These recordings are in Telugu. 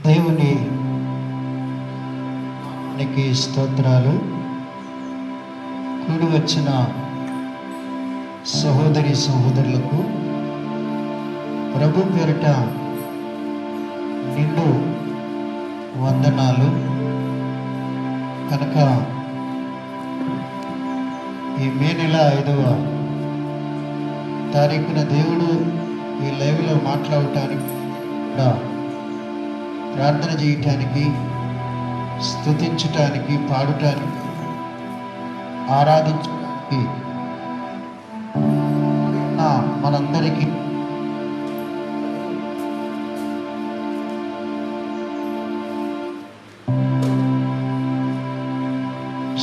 దేవుని నీకు స్తోత్రాలు. కూడి వచ్చిన సహోదరి సహోదరులకు ప్రభు పేరిట నిండు వందనాలు. కనుక ఈ మే నెల 5వ తారీఖున దేవుడు ఈ లైవ్లో మాట్లాడటానికి, ప్రార్థన చేయటానికి, స్తుతించటానికి, పాడటానికి, ఆరాధించడానికి మనందరికీ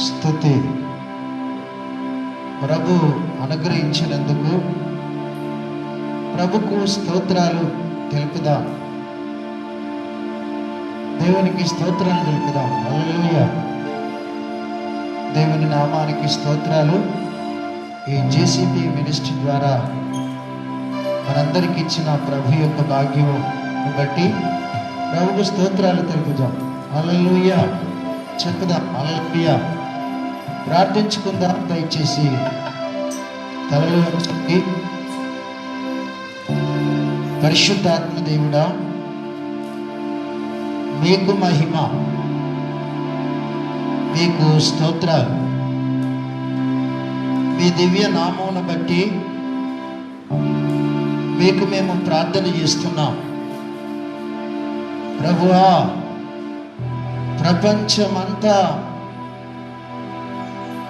స్తుతి ప్రభు అనుగ్రహించినందుకు ప్రభుకు స్తోత్రాలు తెలుపుదాం. దేవునికి స్తోత్రాలు తెలుపుదాం. హల్లెలూయా. దేవుని నామానికి స్తోత్రాలు. ఈ జేసీపీ మినిస్ట్రీ ద్వారా మనందరికి ఇచ్చిన ప్రభు యొక్క భాగ్యం బట్టి ప్రభుకు స్తోత్రాలు తెలుపుదాం. హల్లెలూయా చెప్పుదాం. హల్లెలూయా. ప్రార్థించుకుందాం. దయచేసి తలలో ఉంచి, పరిశుద్ధాత్మ దేవుడా, మీకు మహిమ, మీకు స్తోత్రాలు. మీ దివ్య నామమును బట్టి మీకు మేము ప్రార్థన చేస్తున్నాం. ప్రభువా, ప్రపంచమంతా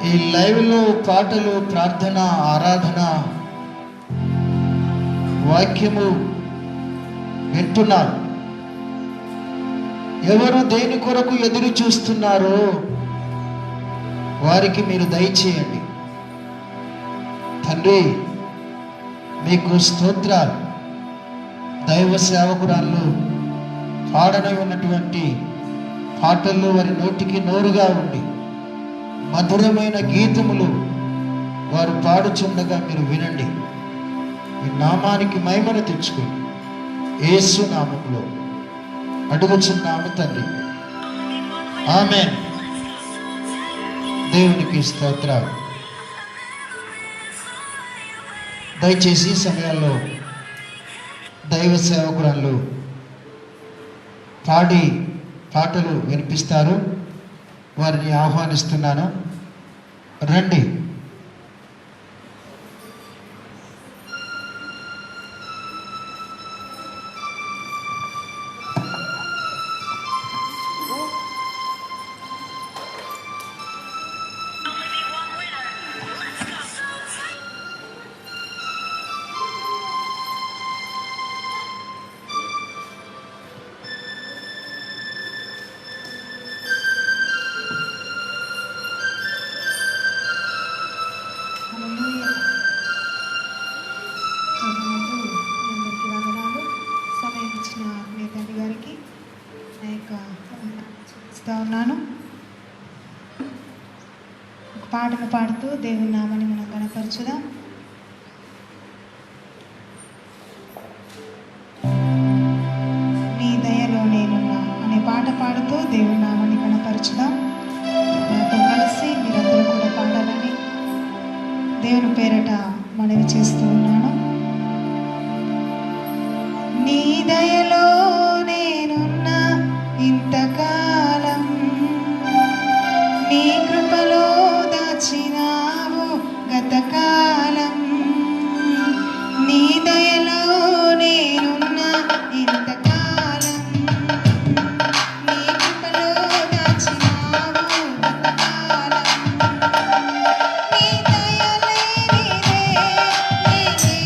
ఈ లైవ్లో పాటలు, ప్రార్థన, ఆరాధన, వాక్యము వింటున్నారు. ఎవరు దేని కొరకు ఎదురు చూస్తున్నారో వారికి మీరు దయచేయండి. తండ్రి, మీకు స్తోత్రాలు. దైవ సేవకురాళ్ళు పాడనై ఉన్నటువంటి పాటల్లో వారి నోటికి నోరుగా ఉండి మధురమైన గీతములు వారు పాడుచుండగా మీరు వినండి. ఈ నామానికి మహిమను తెచ్చుకోండి. యేసు నామములో అడుగుచున్నాము తండ్రి, ఆమేన్. దేవునికి స్తోత్రాలు. దయచేసి ఈ సమయాల్లో దైవ సేవకురాళ్ళు పాడి పాటలు వినిపిస్తారు. వారిని ఆహ్వానిస్తున్నాను. రండి. ఉన్నాను. ఒక పాటను పాడుతూ దేవుని నామాన్ని మనం గణపరచుదాం. నీ దయలో నేనున్నా అనే పాట పాడుతూ దేవుని నామాన్ని గణపరచుదాం. నాతో కలిసి మీరందరూ కూడా పాడాలని దేవుని పేరట మనవి చేస్తూ ఉన్నాను. నీ దయలో నేనున్నా ఇంతకాలం, నీ కృపలో దాచినావు గతకాలం. నీ దయలో నేనున్నా ఇంతకాలం, నీ కృపలో దాచినావు గతకాలం. నీ దయ లేనిదే నేనే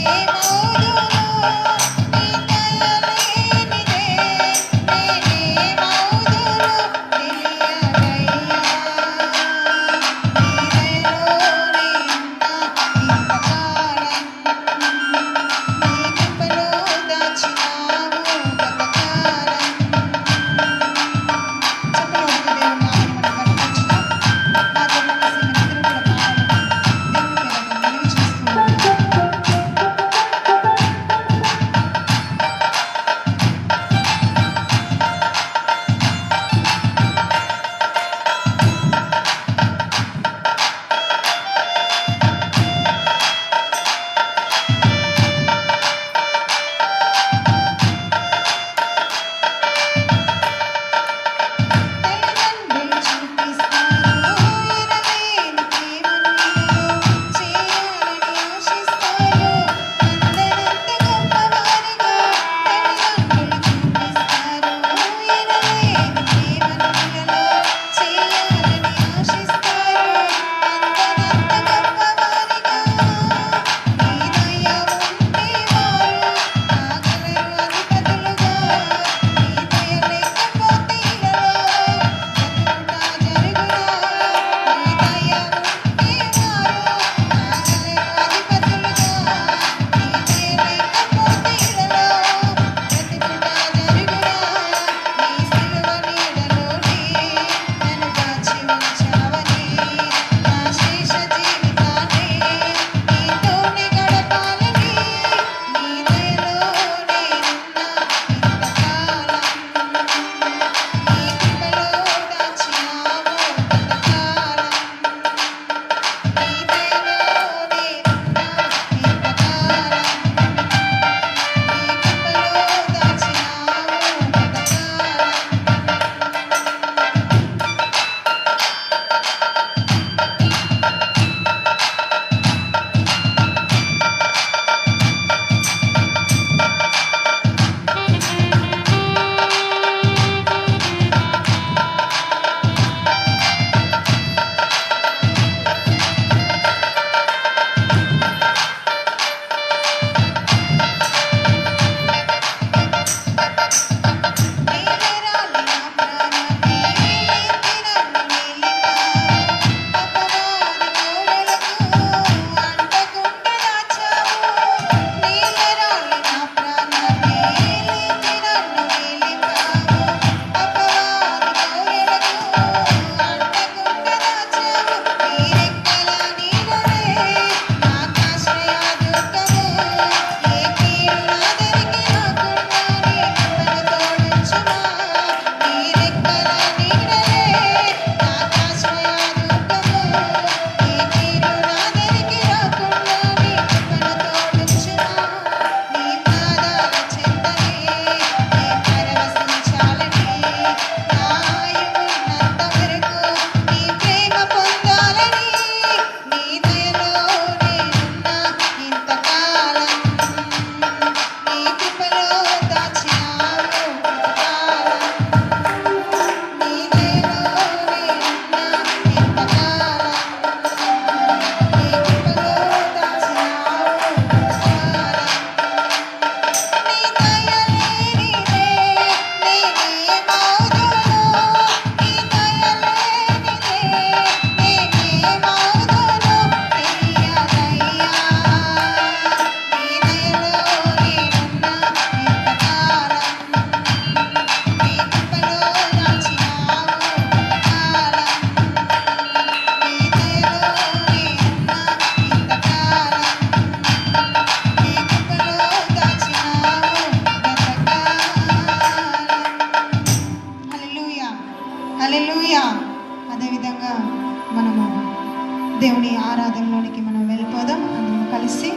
కలిసి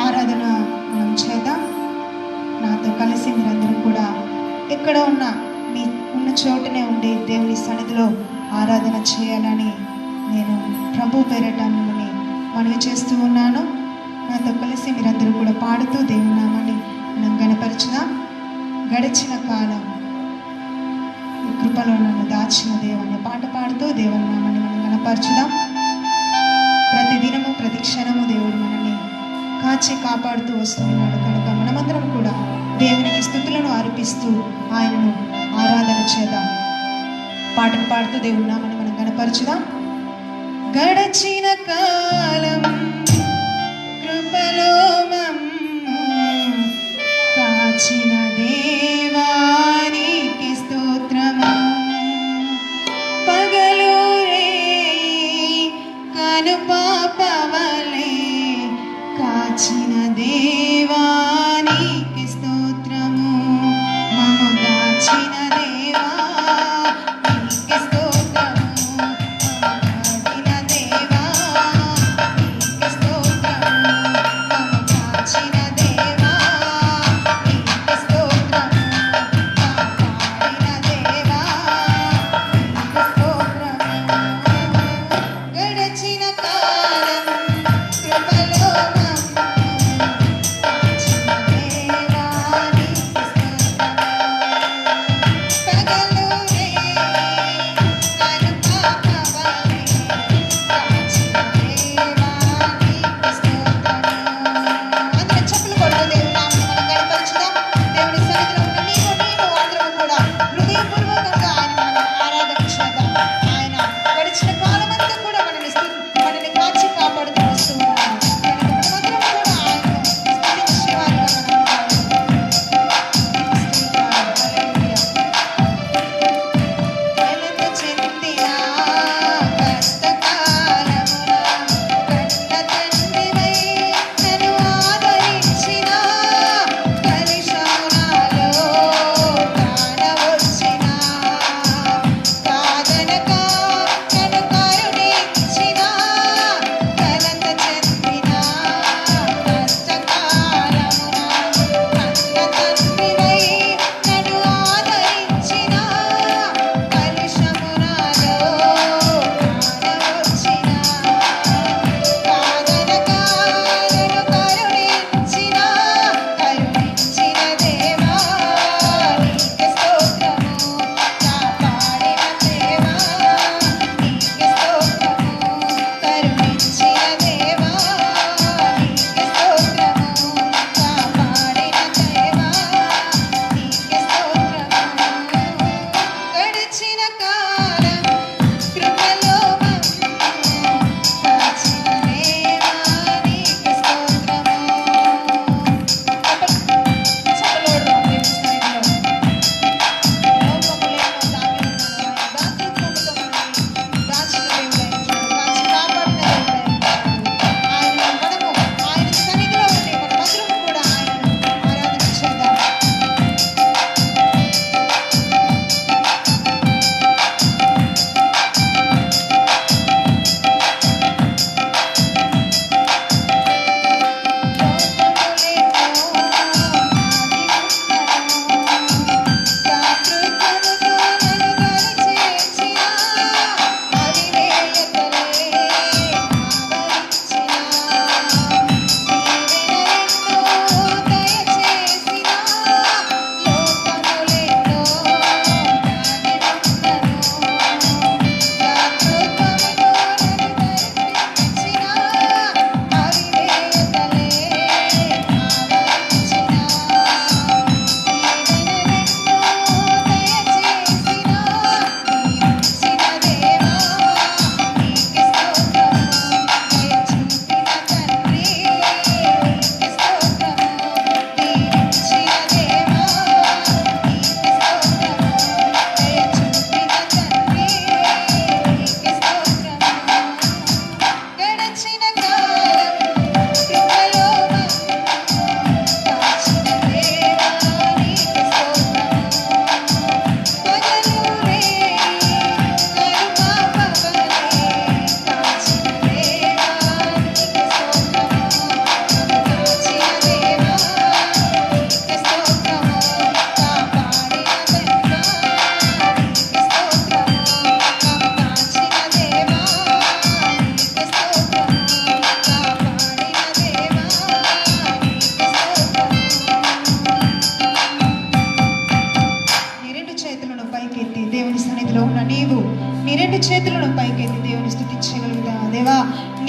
ఆరాధన మనం చేద్దాం. నాతో కలిసి మీరందరూ కూడా ఎక్కడ ఉన్నా మీ ఉన్న చోటనే ఉండి దేవుని సన్నిధిలో ఆరాధన చేయాలని నేను ప్రభు పేరట మిమ్మల్ని మనవి చేస్తూ ఉన్నాను. నాతో కలిసి మీరందరూ కూడా పాడుతూ దేవుని నామాన్ని మనం గణపరచుదాం. గడిచిన కాలం ఈ కృపలో నన్ను దాచిన దేవాన్ని పాట పాడుతూ దేవుని నామాన్ని మనం గణపరచుదాం. ప్రతి దినము ప్రతి క్షణము దేవుడు మనల్ని కాచి కాపాడుతూ వస్తున్నాడు కనుక మనమందరం కూడా దేవునికి స్తుతులను అర్పిస్తూ ఆయనను ఆరాధన చేద్దాం. పాటను పాడుతూ దేవుని నామాన్ని మనం గణపరచుదాం. గడచిన కాలం కృపలో మమ్ము కాచిన దేవానికి స్తోత్రము. పగలు రేయి కనుపాపవలే కాచిన దేవానికి స్తోత్రము. మమ్ము దాచిన దేవా నీకే స్తోత్రము. మమ్ము దేవా నీకే స్తోత్రము. మమ్ము దాచిన దేవా నీకే స్తోత్రము.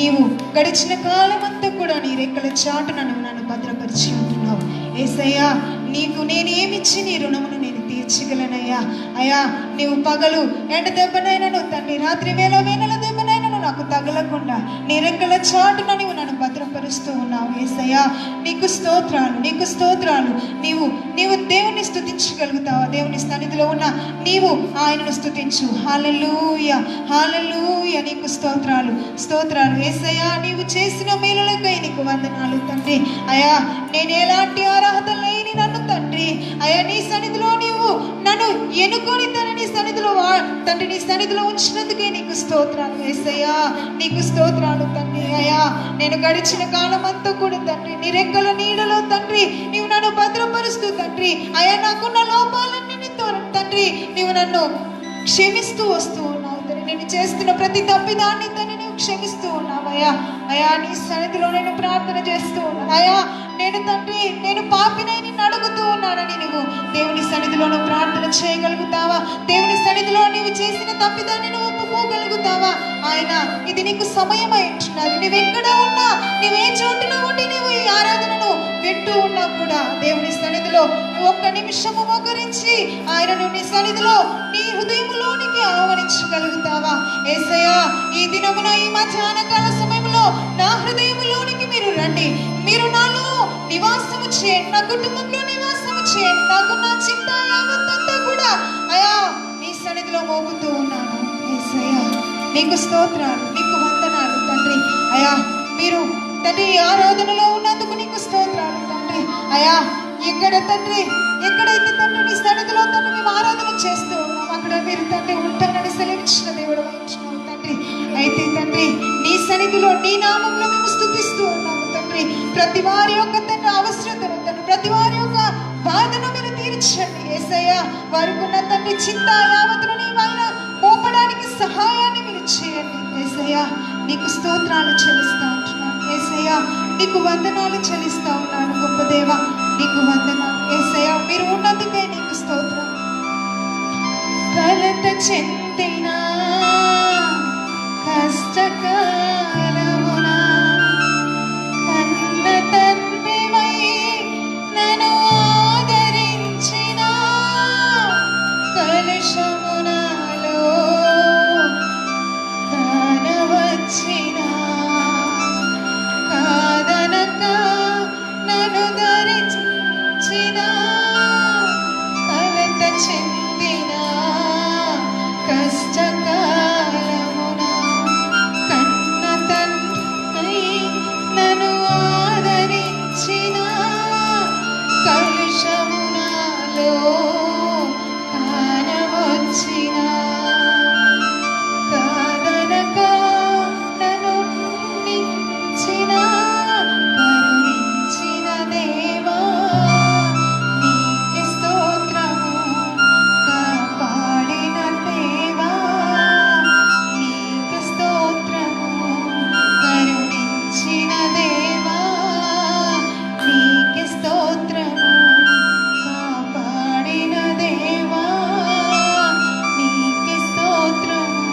నీవు గడిచిన కాలం అంతా కూడా నీ రెక్కల చాటున నువ్వు నన్ను భద్రపరిచి ఉంటున్నావు. యేసయ్యా, నీకు నేనేమిచ్చి నీ రుణమును నేను తీర్చగలనయ్యా. అయ్యా, నీవు పగలు ఎండ దెబ్బనైనను తండ్రి, రాత్రి వేళ వేనల దెబ్బనైనను నాకు తగలకుండా నీ రెక్కల చాటున నీవు నన్ను భద్రపరుస్తూ ఉన్నావు. యేసయ్యా, నీకు స్తోత్రాలు, నీకు స్తోత్రాలు. నీవు దేవుని స్తుతించగలుగుతావా? దేవుని సన్నిధిలో ఉన్న నీవు ఆయనను స్తుతించు. హల్లెలూయా, హల్లెలూయా. నీకు స్తోత్రాలు, స్తోత్రాలు. యేసయ్యా, నీవు చేసిన మేలులకై నీకు వందనాలు తండ్రి. అయ్యా, నేను ఎలాంటి అర్హత లేని నన్ను తండ్రి, అయ్యా నీ సన్నిధిలో నీవు నన్ను ఎన్నుకొని నీ సన్నిధిలో తండ్రి, నీ సన్నిధిలో ఉంచినందుకే నీకు స్తోత్రాలు. యేసయ్యా, నీకు స్తోత్రాలు తండ్రి. అయ్యా, నేను గడిచిన కాలం అంతా కూడా తండ్రి నీ రెక్కల నీడలో తండ్రి నీవు నన్ను భద్రపరుస్తూ తండ్రి, అయ్యా నాకున్న లోపాలన్నిటితో తండ్రి నీవు నన్ను క్షమిస్తూ వస్తూ ఉన్నావు తండ్రి. నేను చేస్తున్న ప్రతి తప్పిదాన్ని తండ్రి నీవు క్షమిస్తూ ఉన్నావు. అయ్యా నీ సన్నిధిలో నేను ప్రార్థన చేస్తూ ఉన్నాను. అయ్యా, నేను తండ్రి నేను పాపినై నిన్ను అడుగుతూ ఉన్నానని నువ్వు దేవుని సన్నిధిలో నువ్వు ప్రార్థన చేయగలుగుతావా? దేవుని సన్నిధిలో నీవు చేసిన తప్పిదాన్ని నువ్వు ఒప్పుకోగలుగుతావా? ఆయన ఇది నీకు సమయం అయింటున్నది. నువ్వెక్కడ ఉన్నా, నువ్వే చోటున ఉండి నువ్వు ఈ ఆరాధనను వింటూ ఉన్నా కూడా దేవుని సన్నిధిలో నువ్వు ఒక్క నిమిషము మోకరించి ఆయనను నీ సన్నిధిలో నీ హృదయంలోనికి ఆహ్వానించగలుగుతావా? యేసయ్యా, ఈ దినమున ఈ మధ్యాహ్న కాల సమయంలో నా హృదయంలోనికి మీరు రండి. మీరు నాలో నివాసము చేయండి, నా కుటుంబంలో నివాసము చేయండి. నాకు నా చింత యావత్తంతా కూడా అయా నీ సన్నిధిలో మోగుతూ ఉన్నాను. యేసయ్యా, నీకు స్తోత్రాలు, నీకు వందనాలు తండ్రి. అయా, మీరు తండ్రి ఆరాధనలో ఉన్నందుకు నీకు స్తోత్రాలు తండ్రి. అయా, ఎక్కడైతే తండ్రి నీ సన్నిధిలో తండ్రి మేము ఆరాధన చేస్తూ ఉన్నాం, అక్కడ మీరు తండ్రి ఉంటానని సెలవిచ్చిన దేవుడు అంటున్నావు తండ్రి. అయితే తండ్రి నీ సన్నిధిలో నీ నామంలో మేము స్తుతిస్తూ ఉన్నాము తండ్రి. ప్రతి వారి యొక్క తండ్రి అవసరతను తండ్రి, ప్రతి వారి యొక్క బాధను మీరు తీర్చండి. యేసయ్యా, వారికి ఉన్న తండ్రి చింత యావత్తును నీ వల్ల మోపడానికి సహాయాన్ని మీరు చేయండి. యేసయ్యా, నీకు స్తోత్రాలు చెల్లిస్తా ఉంటున్నాను. యేసయ్యా, నీకు వందనాలు చెల్లిస్తా ఉన్నాను. గొప్ప దేవ, నీకు వందనాలు. యేసయ్యా, మీరు ఉన్నందుకే నీకు స్తోత్రం. కలత చెందిన కష్టకాలమున కన్న తండ్రివై నన్ను ఆదరించిన కలుషమునాలో కానవచ్చిన కాదనక నన్ను ధరించిన కలత చెందిన కష్టకాలమున కన్న తండ్రి నన్ను ఆదరించిన కలుషమునాలో కానవచ్చిన కాదనక నన్ను నించిన కరుణించిన దేవా నీకే స్తోత్రము. కాపాడిన దేవా నీకే స్తోత్రము. కరుణించిన దేవా నీకే స్తోత్రము. కాపాడిన దేవా నీకే స్తోత్రము.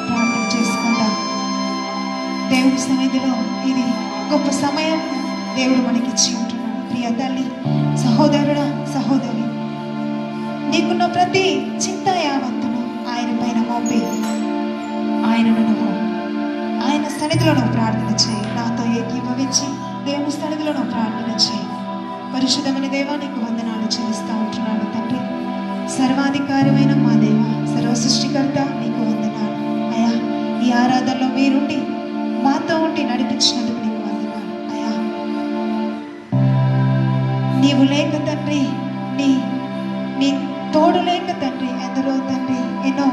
ప్రార్థన చేసుకుందాం. దేవుని సన్నిధిలో ఇది గొప్ప సమయం దేవుడు మనకిచ్చి ఉంటున్నాడు. ప్రియ తల్లి, సహోదరుడా, సహోదరి, నీకున్న ప్రతి చింత యావత్తును ఆయన పైన మోపి ఆయనను నువ్వు ఆయన సన్నిధిలో నువ్వు ప్రార్థన చేయి. నాతో ఏకీభవించి దేవుని సన్నిధిలో నువ్వు ప్రార్థన చేయి. పరిశుద్ధమైన దేవా, నీకు వందనాలు చెల్లిస్తూ ఉంటున్నాను తండ్రి. సర్వాధికారమైన మా దేవ, సర్వ సృష్టికర్త, నీకు వందనాలు. అయా, ఈ ఆరాధనలో మీరుండి మాతో ఉండి నడిపించినందుకు నీకు వందనాలు. అయా, నీవు లేక తండ్రి, నీ తోడు లేక తండ్రి ఎందరో తండ్రి ఎన్నో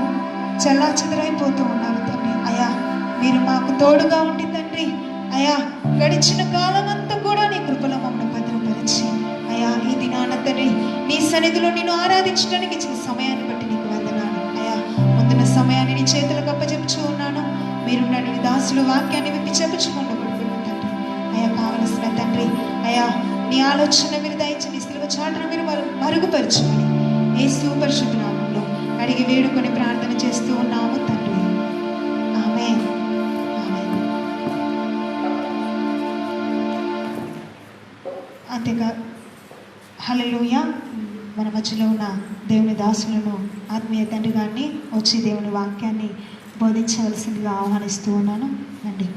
చెల్లాచెదరైపోతూ ఉన్నారు తండ్రి. అయా, మీరు మాకు తోడుగా ఉండి తండ్రి, అయా గడిచిన కాలం అంతా కూడా నీ కృపలో మమ్మల్ని భద్రపరిచి అయా ఈ దినాన తండ్రి నీ సన్నిధిలో నిన్ను ఆరాధించడానికి ఇచ్చిన సమయాన్ని బట్టి నీకు వందనాలు. అయా, ముందున్న సమయాన్ని నీ చేతులకు అప్పచెప్పుచూ ఉన్నాను. మీరు నన్ను దాసులు వాక్యాన్ని విప్పి చెప్పుచుకుండా పడుకున్నాను తండ్రి. అయా, కావలసిన తండ్రి అయా నీ ఆలోచన మీరు దయచి నీ సిలువ చాటును మీరు మరుగుపరచుకొని యేసు పరిశుద్ధ నామములో అడిగి వేడుకొని ప్రార్థన చేస్తూ ఉన్నాము తండ్రి. ఆమేన్. అంతేగా హల్లెలూయా. మన మధ్యలో ఉన్న దేవుని దాసులను ఆత్మీయ తండ్రి గారిని వచ్చి దేవుని వాక్యాన్ని బోధించవలసిందిగా ఆహ్వానిస్తూ ఉన్నాను. రండి.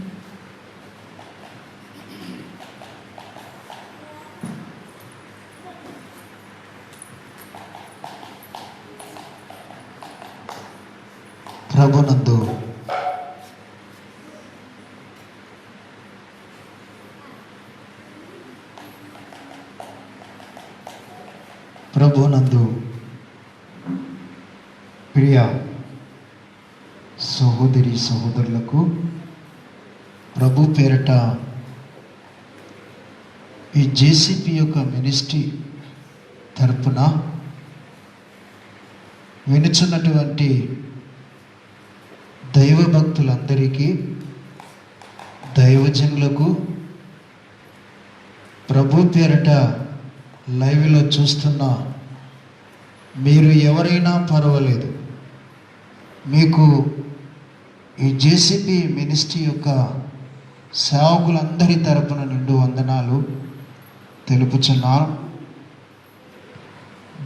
ప్రభునందు ప్రియ సహోదరి సహోదరులకు ప్రభు పేరట ఈ జేసీపీ యొక్క మినిస్ట్రీ తరపున వినుచున్నటువంటి దైవ భక్తులందరికీ, దైవజనులకు, ప్రభు పేరట లైవ్లో చూస్తున్న మీరు ఎవరైనా పర్వాలేదు, మీకు ఈ జేసీపీ మినిస్ట్రీ యొక్క సేవకులందరి తరపున నిండు వందనాలు తెలుపుచున్నాను.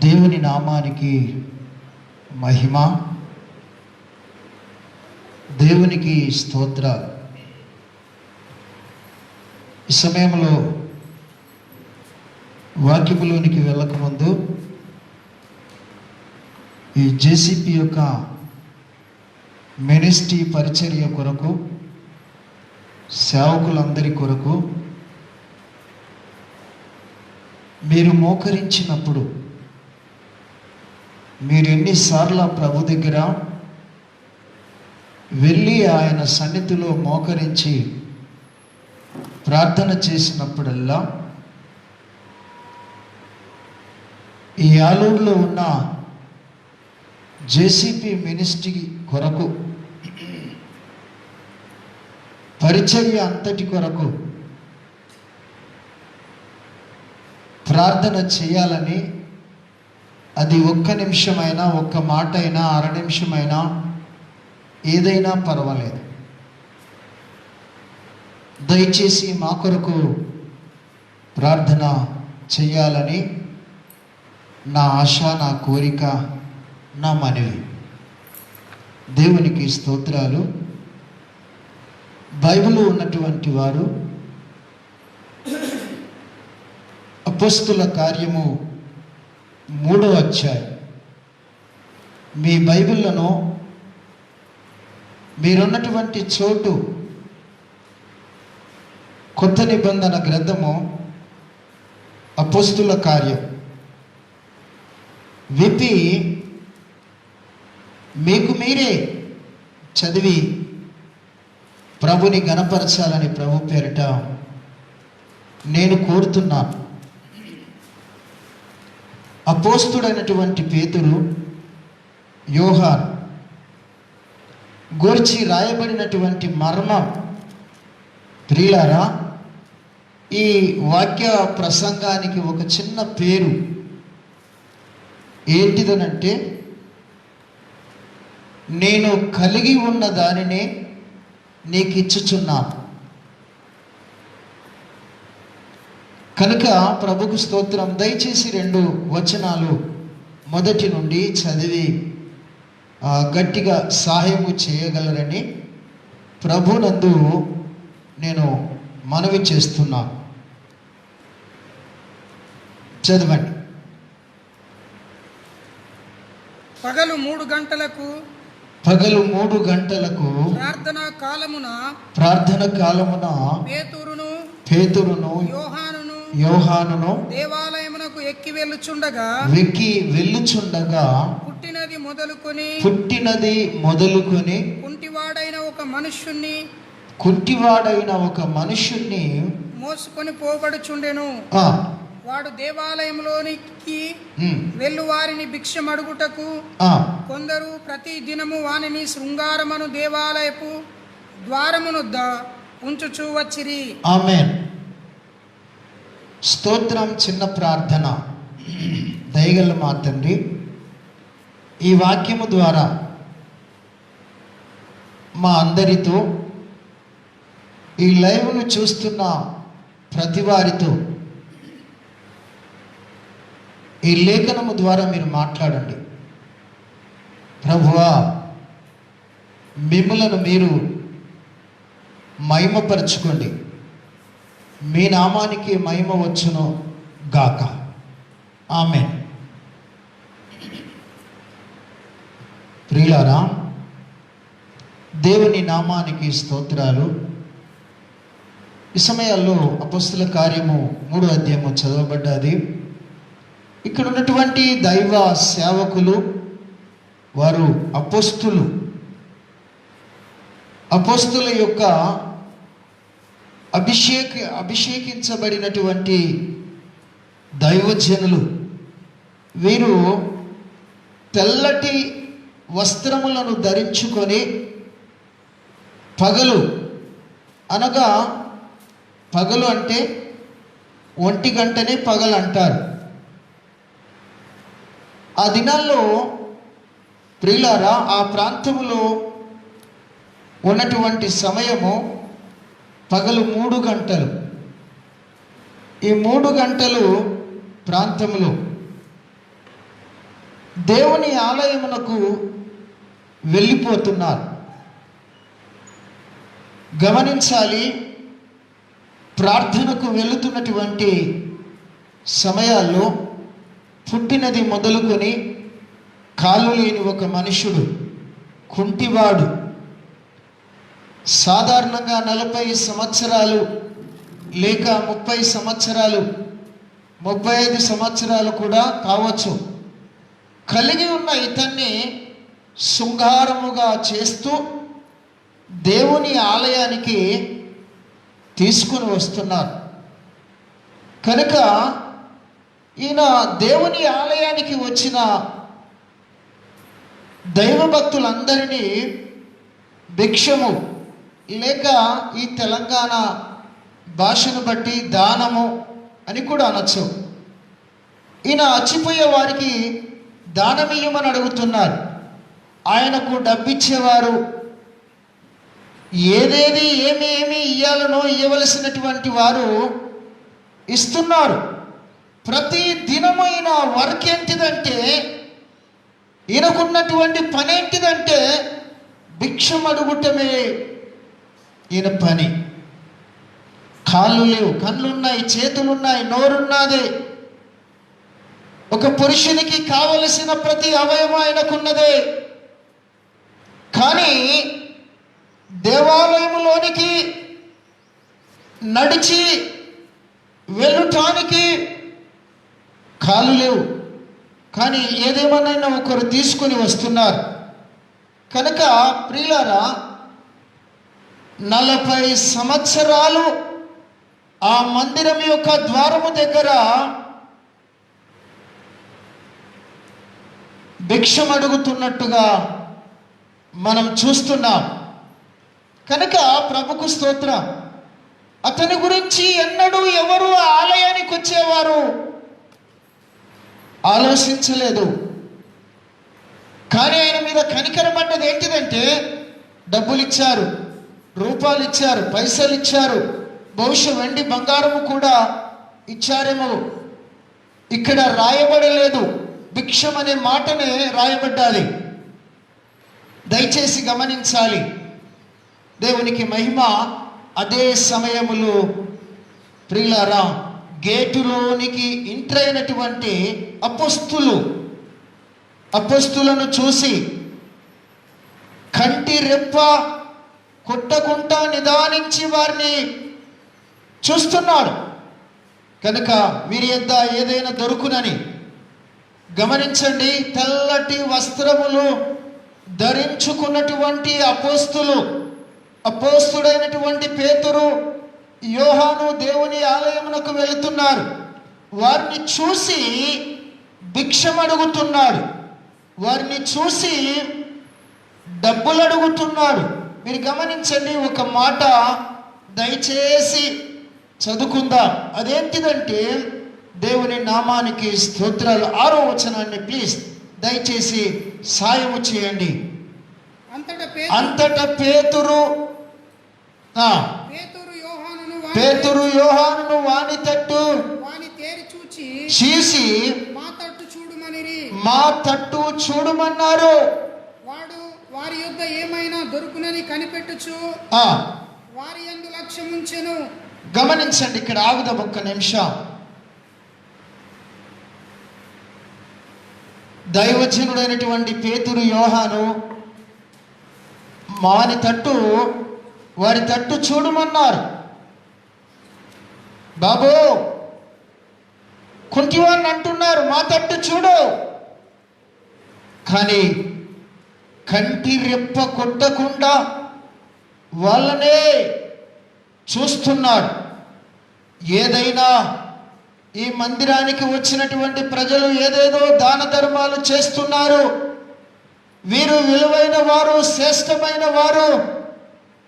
దేవుని నామానికి మహిమ, దేవునికి స్తోత్రాలు. ఈ సమయంలో వాక్యములోనికి వెళ్ళకముందు ఈ జేసీపీ యొక్క మినిస్ట్రీ పరిచర్య కొరకు, సేవకులందరి కొరకు మీరు మోకరించినప్పుడు మీరు ఎన్నిసార్లు ప్రభు దగ్గర వెళ్ళి ఆయన సన్నిధిలో మోకరించి ప్రార్థన చేసినప్పుడల్లా ఈ ఆలూరులో ఉన్న జేసీపీ మినిస్ట్రీ కొరకు, పరిచర్య అంతటి కొరకు ప్రార్థన చేయాలని, అది ఒక్క నిమిషమైనా, ఒక్క మాట అయినా, అర నిమిషమైనా, ఏదైనా పర్వాలేదు, దయచేసి మా కొరకు ప్రార్థన చేయాలని నా ఆశ, నా కోరిక, నా మనవి. దేవునికి స్తోత్రాలు. బైబిల్లో ఉన్నటువంటి వారు అపోస్తుల కార్యము 3వ అధ్యాయం, మీ బైబిళ్లను మీరున్నటువంటి చోటు కొత్త నిబంధన గ్రంథము అపోస్తుల కార్యం విప్పి మీకు మీరే చదివి ప్రభుని గణపరచాలని ప్రభు పేరిట నేను కోరుతున్నాను. అపోస్తుడైనటువంటి పేతురు, యోహాను గూర్చి రాయబడినటువంటి మర్మం, ప్రియులారా, ఈ వాక్య ప్రసంగానికి ఒక చిన్న పేరు ఏంటిదనంటే, నేను కలిగి ఉన్న దానినే నీకు ఇచ్చుచున్నాను. కనుక ప్రభుకు స్తోత్రం. దయచేసి 2 వచనాలు మొదటి నుండి చదివి గట్టిగా సహాయము చేయగలరని ప్రభునందు నేను మనవి చేస్తున్నాను. చదవండి. పగలు 3 గంటలకు ప్రార్థన కాలమున పేతురును యోహానును దేవాలయమునకు ఎక్కి వెళ్ళుచుండగా పుట్టినది మొదలుకొని కుంటివాడైన ఒక మనుష్యుణ్ణి మోసుకొని పోబడుచుండెను. వాడు దేవాలయంలోనికి వెళ్ళు వారిని భిక్షమడుగుటకు కొందరు ప్రతి దినము వానిని శృంగారమును దేవాలయపు ద్వారమునొద్ద ఉంచుచూ వచ్చిరి. ఆమేన్. స్తోత్రం. చిన్న ప్రార్థన. దయగల మా తండ్రి, ఈ వాక్యము ద్వారా మా అందరితో, ఈ లైవ్ను చూస్తున్న ప్రతి వారితో ఈ లేఖనము ద్వారా మీరు మాట్లాడండి. ప్రభువా, మిమ్మలను మీరు మహిమపరచుకోండి, మీ నామానికి మహిమ వచ్చును గాక. ఆమేన్. ప్రియులారా, దేవుని నామానికి స్తోత్రాలు. ఈ సమయాల్లో అపొస్తల కార్యము 3వ అధ్యాయము చదవబడ్డది. ఇక్కడ ఉన్నటువంటి దైవ సేవకులు, వారు అపోస్తుల యొక్క అభిషేకించబడినటువంటి దైవజనులు. వీరు తెల్లటి వస్త్రములను ధరించుకొని పగలు అంటే 1 గంటనే పగలు అంటారు. ఆ దినాల్లో ప్రియులారా, ఆ ప్రాంతములో ఉన్నటువంటి సమయము పగలు 3 గంటలు. ఈ 3 గంటలు ప్రాంతములో దేవుని ఆలయమునకు వెళ్ళిపోతున్నారు. గమనించాలి, ప్రార్థనకు వెళుతున్నటువంటి సమయాల్లో పుట్టినది మొదలుకొని కాళ్ళు లేని ఒక మనుషుడు, కుంటివాడు, సాధారణంగా 40 సంవత్సరాలు లేక 30 సంవత్సరాలు, 35 సంవత్సరాలు కూడా కావచ్చు, కలిగి ఉన్న ఇతన్ని శృంగారముగా చేస్తూ దేవుని ఆలయానికి తీసుకుని వస్తున్నారు. కనుక ఈయన దేవుని ఆలయానికి వచ్చిన దైవభక్తులందరినీ భిక్షము లేక ఈ తెలంగాణ భాషను బట్టి దానము అని కూడా అనొచ్చు. ఈయన అచ్చిపోయే వారికి దానమియ్యమని అడుగుతున్నారు. ఆయనకు డబ్బిచ్చేవారు ఏమి ఇయ్యాలనో ఇవ్వవలసినటువంటి వారు ఇస్తున్నారు. ప్రతి దినమైన వర్క్ ఏంటిదంటే, ఈయనకున్నటువంటి పని ఏంటిదంటే భిక్షం అడుగుటమే ఈయన పని. కాళ్ళు లేవు, కళ్ళున్నాయి, చేతులున్నాయి, నోరున్నది. ఒక పురుషునికి కావలసిన ప్రతి అవయవం ఆయనకున్నదే. కానీ దేవాలయములోనికి నడిచి వెళ్ళటానికి కాళ్ళు లేవు, కానీ ఏదేమన్నా ఒకరు తీసుకొని వస్తున్నారు. కనుక ప్రియులారా, 40 సంవత్సరాలు ఆ మందిరం యొక్క ద్వారము దగ్గర భిక్షం అడుగుతున్నట్టుగా మనం చూస్తున్నాం. కనుక ప్రభుకు స్తోత్రం. అతని గురించి ఎన్నడూ ఎవరు ఆలయానికి వచ్చేవారు ఆలోచించలేదు. కానీ ఆయన మీద కనికరపడ్డది ఏంటిదంటే, డబ్బులు ఇచ్చారు, రూపాయలు ఇచ్చారు, పైసలు ఇచ్చారు, బహుశా వెండి బంగారము కూడా ఇచ్చారేమో. ఇక్కడ రాయబడలేదు, భిక్షం అనే మాటనే రాయబడ్డాలి. దయచేసి గమనించాలి. దేవునికి మహిమ. అదే సమయములో ప్రియులారా, గేటులోనికి ఎంటర్ అయినటువంటి అపోస్తులను చూసి కంటి రెప్ప కొట్టకుండా నిదానించి వారిని చూస్తున్నాడు. కనుక వీరి యొద్ద ఏదైనా దొరుకునని గమనించండి. తెల్లటి వస్త్రములు ధరించుకున్నటువంటి అపోస్తుడైనటువంటి పేతురు, యోహాను దేవుని ఆలయమునకు వెళుతున్నారు. వారిని చూసి భిక్షం అడుగుతున్నాడు, వారిని చూసి డబ్బులు అడుగుతున్నాడు. మీరు గమనించండి, ఒక మాట దయచేసి చదువుకుందాం. అదేంటిదంటే, దేవుని నామానికి స్తోత్రాలు. 6వ వచనాన్ని ప్లీజ్ దయచేసి సాయము చేయండి. అంతటా పేతురు యోహానును వాని తట్టు చూసి చూడుమనిరి. మా తట్టు చూడమన్నారు. వాడు వారి యొద్ద ఏమైనా దొరుకునని కనిపెట్టుచు ఆ వారి యందు లక్ష్యముంచెను. గమనించండి, ఇక్కడ ఆగుదాం ఒక్క నిమిషం. దైవజనుడైనటువంటి పేతురు, యోహాను వారి తట్టు చూడమన్నారు. బాబు కుంటివాన్ని అంటున్నారు, మా తట్టు చూడు. కానీ కంటి రెప్ప కొట్టకుండా వాళ్ళనే చూస్తున్నాడు. ఏదైనా ఈ మందిరానికి వచ్చినటువంటి ప్రజలు ఏదేదో దాన ధర్మాలు చేస్తున్నారు, వీరు విలువైన వారు, శ్రేష్టమైన వారు,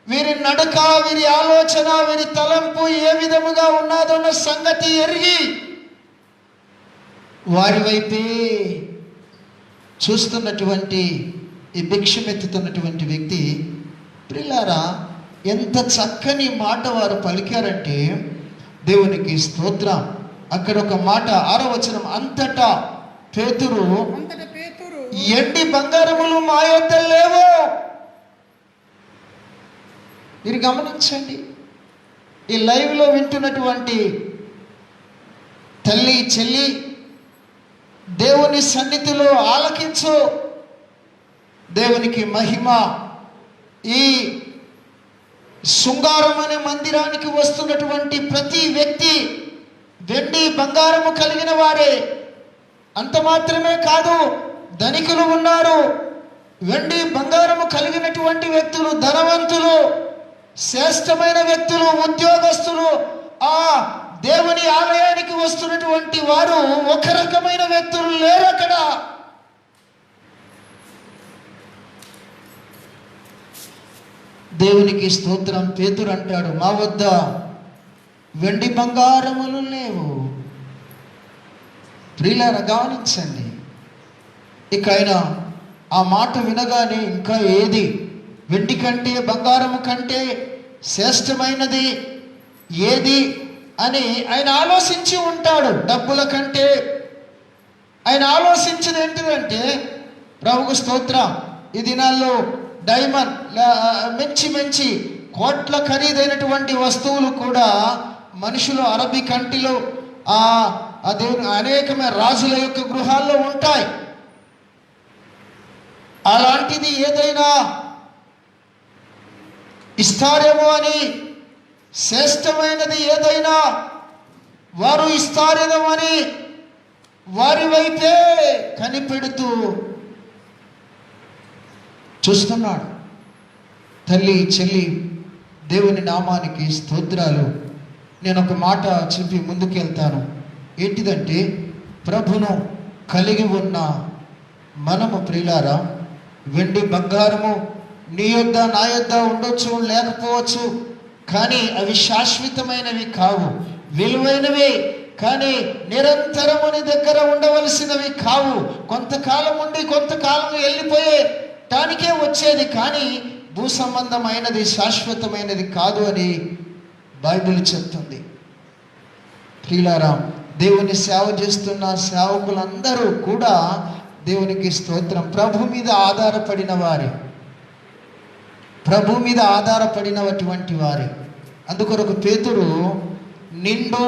వీరి నడక, వీరి ఆలోచన, వీరి తలంపు ఏ విధముగా ఉన్నదన్న సంగతి ఎరిగి వారి వైపే చూస్తున్నటువంటి ఈ భిక్షమెత్తుతున్నటువంటి వ్యక్తి, ప్రియులారా, ఎంత చక్కని మాట వారు పలికారంటే దేవునికి స్తోత్రం. అక్కడ ఒక మాట 6వ వచనం, అంతటా పేతురు ఎండి బంగారములు మా యొద్ద లేవు. మీరు గమనించండి, ఈ లైవ్లో వింటున్నటువంటి తల్లి, చెల్లి, దేవుని సన్నిధిలో ఆలకించు. దేవునికి మహిమ. ఈ శృంగారం అనే మందిరానికి వస్తున్నటువంటి ప్రతి వ్యక్తి వెండి బంగారము కలిగిన వారే. అంత మాత్రమే కాదు, ధనికులు ఉన్నారు, వెండి బంగారము కలిగినటువంటి వ్యక్తులు, ధనవంతులు, శ్రేష్టమైన వ్యక్తులు, ఉద్యోగస్తులు. ఆ దేవుని ఆలయానికి వస్తున్నటువంటి వారు ఒక రకమైన వ్యక్తులు లేరు అక్కడ. దేవునికి స్తోత్రం. పేతురు అంటాడు, మా వద్ద వెండి బంగారములు లేవు. ప్రియులారా గమనించండి, ఇక ఆయన ఆ మాట వినగానే ఇంకా ఏది వెండి కంటే, బంగారము కంటే శ్రేష్టమైనది ఏది అని ఆయన ఆలోచించి ఉంటాడు. డబ్బుల కంటే ఆయన ఆలోచించింది ఏంటిదంటే, ప్రభుకు స్తోత్రం, ఈ దినాల్లో డైమండ్, మంచి కోట్ల ఖరీదైనటువంటి వస్తువులు కూడా మనుషులు అరబీ కంటిలో అనేకమైన రాజుల యొక్క గృహాల్లో ఉంటాయి. అలాంటిది ఏదైనా ఇస్తారేమో అని, శ్రేష్టమైనది ఏదైనా వారు ఇస్తారేమో అని వారి వైపే కనిపెడుతూ చూస్తున్నాడు. తల్లి, చెల్లి, దేవుని నామానికి స్తోత్రాలు. నేను ఒక మాట చెప్పి ముందుకెళ్తాను. ఏంటిదంటే, ప్రభును కలిగి ఉన్న మనము ప్రియులారా, వెండి బంగారము నీ యొద్ద నా యొద్ద ఉండొచ్చు, లేకపోవచ్చు, కానీ అవి శాశ్వతమైనవి కావు, విలువైనవి, కానీ నిరంతరము నీ దగ్గర ఉండవలసినవి కావు. కొంతకాలం ఉండి కొంతకాలం వెళ్ళిపోయే దానికే వచ్చేది, కానీ భూ సంబంధమైనది శాశ్వతమైనది కాదు అని బైబిల్ చెప్తుంది. ప్రియులారా, దేవుని సేవ చేస్తున్న సేవకులందరూ కూడా దేవునికి స్తోత్రం, ప్రభు మీద ఆధారపడిన వారే, ప్రభు మీద ఆధారపడినటువంటి వారే. అందుకొరకు పేతురు నిండు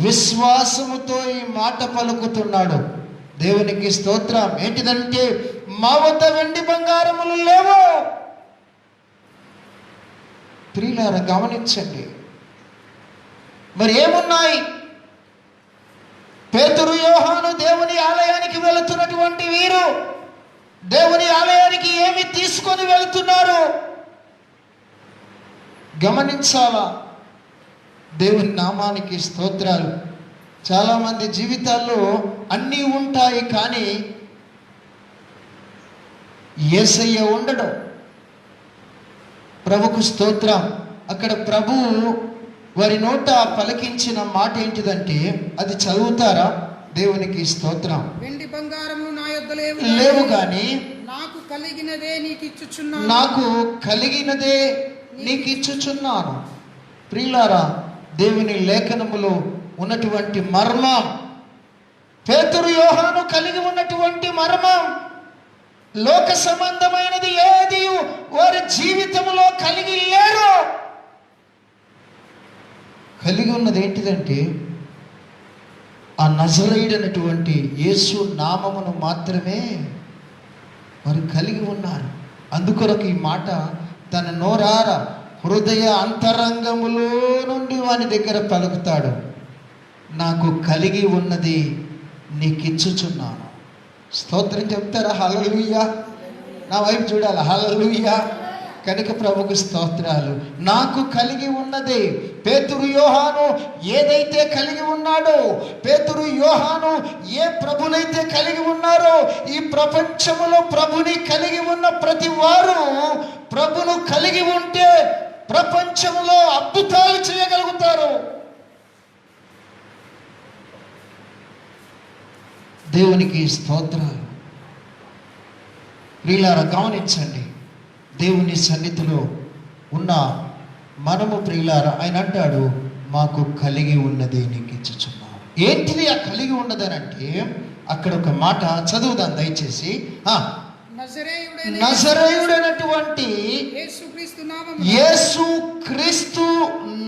విశ్వాసముతో ఈ మాట పలుకుతున్నాడు. దేవునికి స్తోత్రం. ఏంటిదంటే, మా వద్ద వెండి బంగారములు లేవు. ప్రియులారా గమనించండి, మరి ఏమున్నాయి? పేతురు, యోహాను దేవుని ఆలయానికి వెళుతున్నటువంటి వీరు దేవుని ఆలయానికి ఏమి తీసుకొని వెళ్తున్నారు గమనించాలా. దేవుని నామానికి స్తోత్రాలు. చాలామంది జీవితాల్లో అన్నీ ఉంటాయి, కానీ యేసయ్య ఉండడం. ప్రభుకు స్తోత్రం. అక్కడ ప్రభువు వారి నోట పలికించిన మాట ఏంటిదంటే, అది చదువుతారా? దేవునికి స్తోత్రం. వెండి బంగారములు నా యొద్ద లేవు, కానీ నాకు కలిగినదే నీకు ఇచ్చుచున్నాను. నాకు కలిగినదే నీకు ఇచ్చుచున్నాను. ప్రియులారా, దేవుని లేఖనములో ఉన్నటువంటి మర్మం పేతురు పేతురు యోహాను కలిగి ఉన్నటువంటి మర్మం, లోక సంబంధమైనది ఏది వారి జీవితంలో కలిగి లేరు. కలిగి ఉన్నది ఏంటిదంటే ఆ నజరేయుడైనటువంటి యేసు నామమును మాత్రమే వారు కలిగి ఉన్నారు. అందుకొరకు ఈ మాట తన నోరార హృదయ అంతరంగములో నుండి వాని దగ్గర పలుకుతాడు, నాకు కలిగి ఉన్నది నీకిచ్చుచున్నాను. స్తోత్రం చెప్తారా? హల్లెలూయా. నా వైపు చూడాలి. హల్లెలూయా. కనుక ప్రభుకు స్తోత్రాలు. నాకు కలిగి ఉన్నది. పేతురు యోహాను ఏదైతే కలిగి ఉన్నాడో, పేతురు యోహాను ఏ ప్రభునైతే కలిగి ఉన్నారో, ఈ ప్రపంచములో ప్రభుని కలిగి ఉన్న ప్రతి వారు ప్రభును కలిగి ఉంటే ప్రపంచంలో అద్భుతాలు చేయగలుగుతారు. దేవునికి స్తోత్రాలు. ప్రియులారా గమనించండి, దేవుని సన్నిధిలో ఉన్న మనము ప్రియులారా, ఆయన అంటాడు మాకు కలిగి ఉన్నది నీకు ఇచ్చుచున్నాను. ఏంటిది ఆ కలిగి ఉన్నదనంటే అక్కడ ఒక మాట చదువుదాం దయచేసి. నజరేయుడైనటువంటి యేసుక్రీస్తు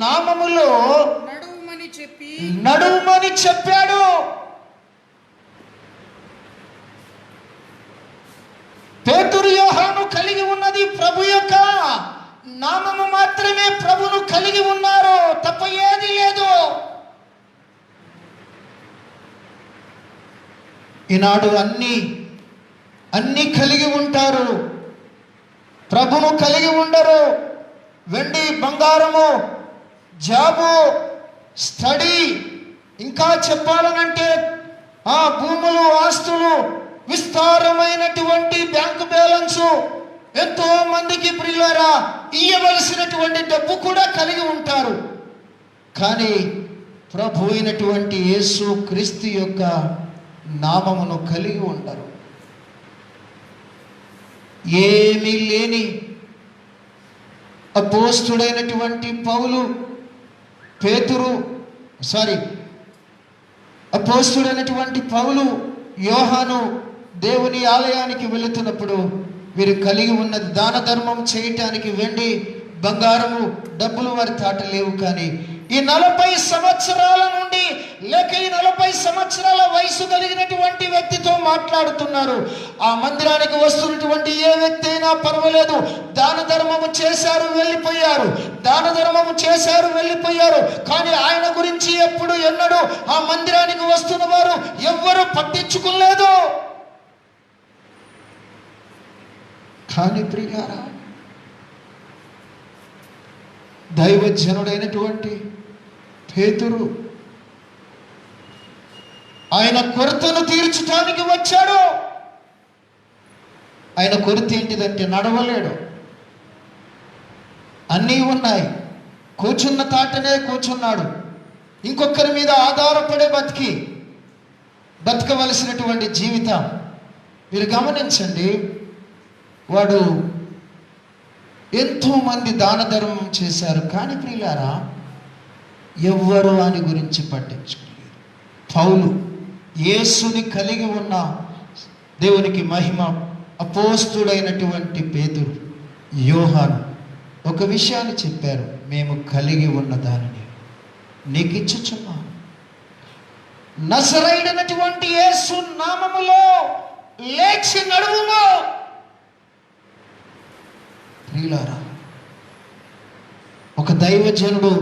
నామములో నడుమని చెప్పాడు. పేతురు యోహాను కలిగి ఉన్నది ప్రభు యొక్క నామము మాత్రమే. ప్రభును కలిగి ఉన్నారు, తప్ప ఏది లేదు. ఈనాడు అన్ని కలిగి ఉంటారు, ప్రభును కలిగి ఉండరు. వెండి బంగారము, జాబు, స్టడీ, ఇంకా చెప్పాలనంటే భూములు, ఆస్తులు, విస్తారమైనటువంటి బ్యాంకు బ్యాలెన్సు, ఎంతో మందికి ప్రియులారా ఇయ్యవలసినటువంటి డబ్బు కూడా కలిగి ఉంటారు. కానీ ప్రభు అయినటువంటి యేసు క్రీస్తు యొక్క నామమును కలిగి ఉండరు. ఏమీ లేని అపోస్తుడైనటువంటి పౌలు, అపోస్తుడైనటువంటి పౌలు, యోహాను దేవుని ఆలయానికి వెళుతున్నప్పుడు వీరు కలిగి ఉన్నది దాన ధర్మం చేయటానికి వెండి బంగారము డబ్బులు వారి తాట లేవు. కానీ ఈ 40 సంవత్సరాల నుండి లేక ఈ 40 సంవత్సరాల వయసు కలిగినటువంటి వ్యక్తితో మాట్లాడుతున్నారు. ఆ మందిరానికి వస్తున్నటువంటి ఏ వ్యక్తి అయినా పర్వాలేదు, దాన ధర్మము చేశారు వెళ్ళిపోయారు, దాన ధర్మము చేశారు వెళ్ళిపోయారు. కానీ ఆయన గురించి ఎప్పుడు ఎన్నడూ ఆ మందిరానికి వస్తున్న వారు ఎవ్వరూ పట్టించుకోలేదు. కానీ ప్రియులారా, దైవజనుడైనటువంటి పేతురు ఆయన కొరతను తీర్చడానికి వచ్చాడు. ఆయన కొరత ఏంటిదంటే నడవలేడు, అన్నీ ఉన్నాయి, కూర్చున్న తాటనే కూర్చున్నాడు, ఇంకొకరి మీద ఆధారపడే బతకవలసినటువంటి జీవితం. మీరు గమనించండి, వాడు ఎంతోమంది దాన ధర్మం చేశారు, కానీ ప్రియులారా ఎవ్వరు వాని గురించి పట్టించుకోలేదు. పౌలు యేసుని కలిగి ఉన్న దేవునికి మహిమ, అపోస్తుడైనటువంటి పేతురు, యోహాను ఒక విషయాన్ని చెప్పారు, మేము కలిగి ఉన్న దానిని నీకు ఇచ్చుచున్నాను. నజరేయుడైనటువంటి యేసు నామములో లేచి నడువుము. ప్రియులారా, ఒక దైవజనుడు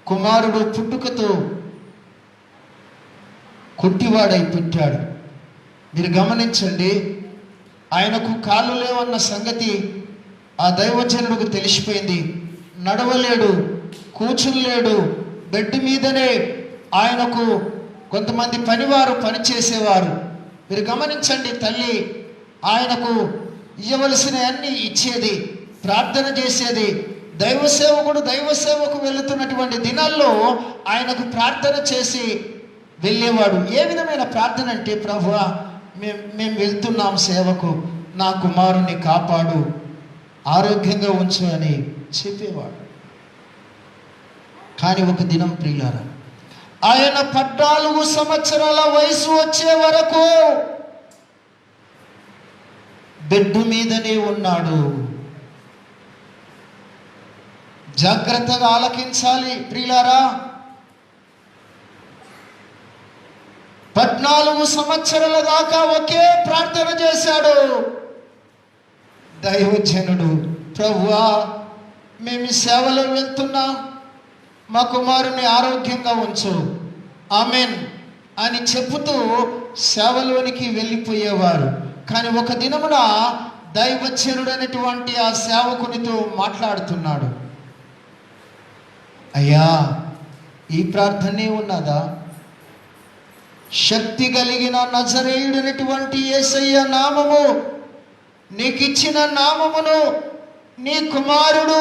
కుమారుడు పుట్టుకతో కుంటివాడై పుట్టాడు. మీరు గమనించండి, ఆయనకు కాళ్ళు లేవన్న సంగతి ఆ దైవజనుడికి తెలిసిపోయింది. నడవలేడు, కూర్చునలేడు, బెడ్ మీదనే ఆయనకు కొంతమంది పనివారు పనిచేసేవారు. మీరు గమనించండి, తల్లి ఆయనకు ఇవ్వవలసిన అన్ని ఇచ్చేది, ప్రార్థన చేసేది. దైవసేవకు వెళుతున్నటువంటి దినాల్లో ఆయనకు ప్రార్థన చేసి వెళ్ళేవాడు. ఏ విధమైన ప్రార్థన అంటే, ప్రభువా మేము వెళ్తున్నాం సేవకు, నా కుమారుని కాపాడు, ఆరోగ్యంగా ఉంచు అని చెప్పేవాడు. కానీ ఒక దినం ప్రియులారా, ఆయన 14 సంవత్సరాల వయసు వచ్చే వరకు బెడ్ మీదనే ఉన్నాడు. జాగ్రత్తగా ఆలకించాలి ప్రియులారా. 14 సంవత్సరాల దాకా ఒకే ప్రార్థన చేశాడు. దైవజనుడు, ప్రభువా, మేము ఈ సేవలో వెళ్తున్నాం, మా కుమారుని ఆరోగ్యంగా ఉంచు, ఆమెన్ అని చెబుతూ సేవలోనికి వెళ్ళిపోయేవారు. కానీ ఒక దినమున దైవజనుడు అనేటువంటి ఆ సేవకునితో మాట్లాడుతున్నాడు. అయ్యా, ఈ ప్రార్థనే ఉన్నదా? శక్తి కలిగిన నజరేయుడైనటువంటి యేసయ్య నామము, నీకిచ్చిన నామమును నీ కుమారుడు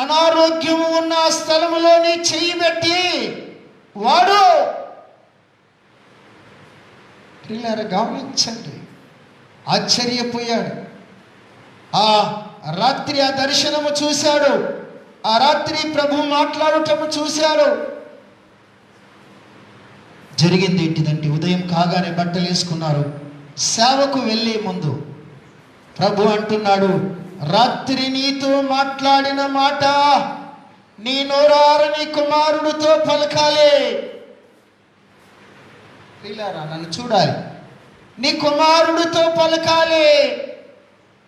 అనారోగ్యము ఉన్న స్థలములో నీ చెయ్యి పెట్టి వాడు. పిల్లలు గమనించండి, ఆశ్చర్యపోయాడు. ఆ రాత్రి ఆ దర్శనము చూశాడు. ఆ రాత్రి ప్రభు మాట్లాడటము చూశాడు. జరిగింది ఏంటిదంటే, ఉదయం కాగానే బట్టలు వేసుకున్నారు. సేవకు వెళ్ళే ముందు ప్రభు అంటున్నాడు, రాత్రి నీతో మాట్లాడిన మాట నీ నోరార నీ కుమారుడితో పలకాలి. పిల్లారా, నన్ను చూడాలి, నీ కుమారుడితో పలకాలి.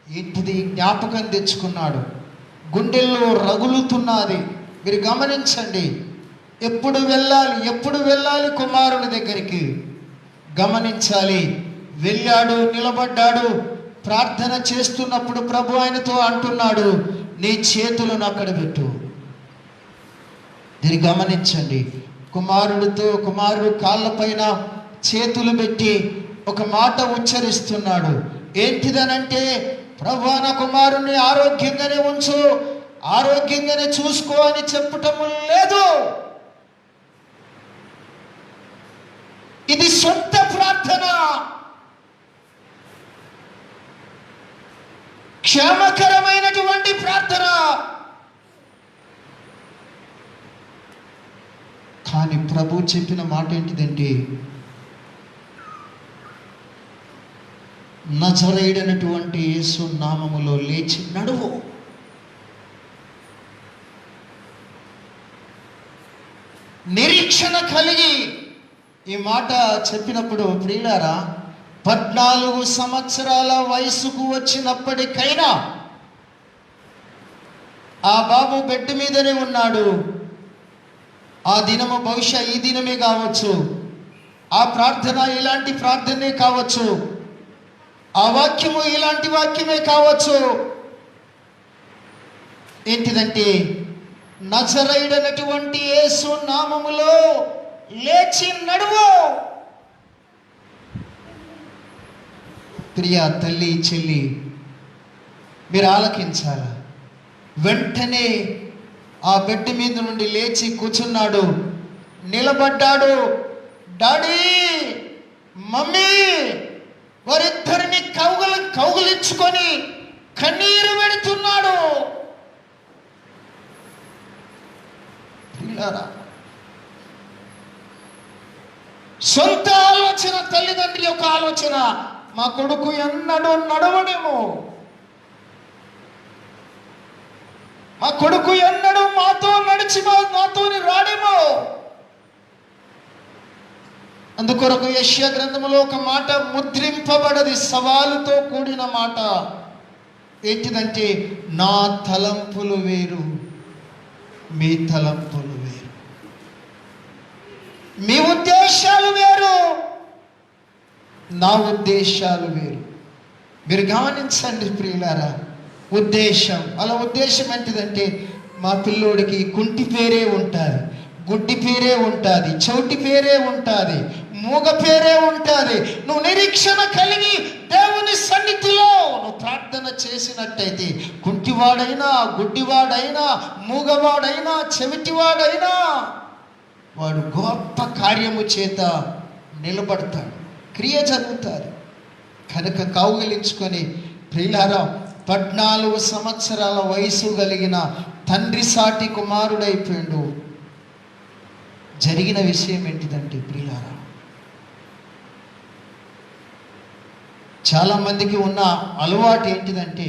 ఏంటిది? జ్ఞాపకం తెచ్చుకున్నాడు. గుండెల్లో రగులుతున్నది. మీరు గమనించండి, ఎప్పుడు వెళ్ళాలి కుమారుని దగ్గరికి గమనించాలి. వెళ్ళాడు, నిలబడ్డాడు. ప్రార్థన చేస్తున్నప్పుడు ప్రభు ఆయనతో అంటున్నాడు, నీ చేతులను అక్కడ పెట్టు. దీన్ని గమనించండి. కుమారుడు కాళ్ళపైన చేతులు పెట్టి ఒక మాట ఉచ్చరిస్తున్నాడు. ఏంటిదనంటే, ప్రభువా, నా కుమారుణ్ణి ఆరోగ్యంగానే ఉంచు, ఆరోగ్యంగానే చూసుకో అని చెప్పటం లేదు. ఇది సొంత ప్రార్థన, క్షేమకరమైనటువంటి ప్రార్థన. కానీ ప్రభు చెప్పిన మాట ఏంటిదంటే, నజరేయుడైనటువంటి యేసు నామములో లేచి నడువు. నిరీక్షణ కలిగి ఈ మాట చెప్పినప్పుడు ప్రియులారా, 14 సంవత్సరాల వయసుకు వచ్చినప్పటికైనా ఆ బాబు బెడ్ మీదనే ఉన్నాడు. ఆ దినము బహుశా ఈ దినమే కావచ్చు, ఆ ప్రార్థన ఇలాంటి ప్రార్థనే కావచ్చు, ఆ వాక్యము ఇలాంటి వాక్యమే కావచ్చు. ఏంటిదంటే, నజరేయుడైనటువంటి యేసు నామములో లేచి నడువు. ప్రియ తల్లి, చెల్లి, మీరు ఆలకించాల. వెంటనే ఆ బెడ్ మీద నుండి లేచి కూర్చున్నాడు, నిలబడ్డాడు. డాడీ, మమ్మీ, వారిద్దరిని కౌగులించుకొని కన్నీరు పెడుతున్నాడు. సొంత ఆలోచన, తల్లిదండ్రి యొక్క ఆలోచన, మా కొడుకు ఎన్నడూ నడవడేమో, మా కొడుకు ఎన్నడూ మాతో నడిచి మాతోని రాడేమో. అందుకొరకు యెషయా గ్రంథములో ఒక మాట ముద్రింపబడది, సవాలుతో కూడిన మాట. ఏంటిదంటే, నా తలంపులు వేరు, మీ తలంపులు వేరు, మీ ఉద్దేశాలు వేరు, నా ఉద్దేశాలు వేరు. మీరు గమనించండి ప్రియులారా, ఉద్దేశం. అలా ఉద్దేశం ఏంటిదంటే, మా పిల్లోడికి కుంటి పేరే ఉంటుంది, గుడ్డి పేరే ఉంటుంది, చౌటి పేరే ఉంటుంది, మూగ పేరే ఉంటుంది. నువ్వు నిరీక్షణ కలిగి దేవుని సన్నిధిలో నువ్వు ప్రార్థన చేసినట్టయితే, కుంటివాడైనా, గుడ్డివాడైనా, మూగవాడైనా, చెవిటివాడైనా వాడు గొప్ప కార్యము చేత నిలబడతాడు, క్రియ జరుగుతుంది. కనుక కౌగిలించుకొని ప్రియులారా, 14 సంవత్సరాల వయసు కలిగిన తండ్రి సాటి కుమారుడైపోయాడు. జరిగిన విషయం ఏంటిదంటే ప్రియులారా, చాలామందికి ఉన్న అలవాటు ఏంటిదంటే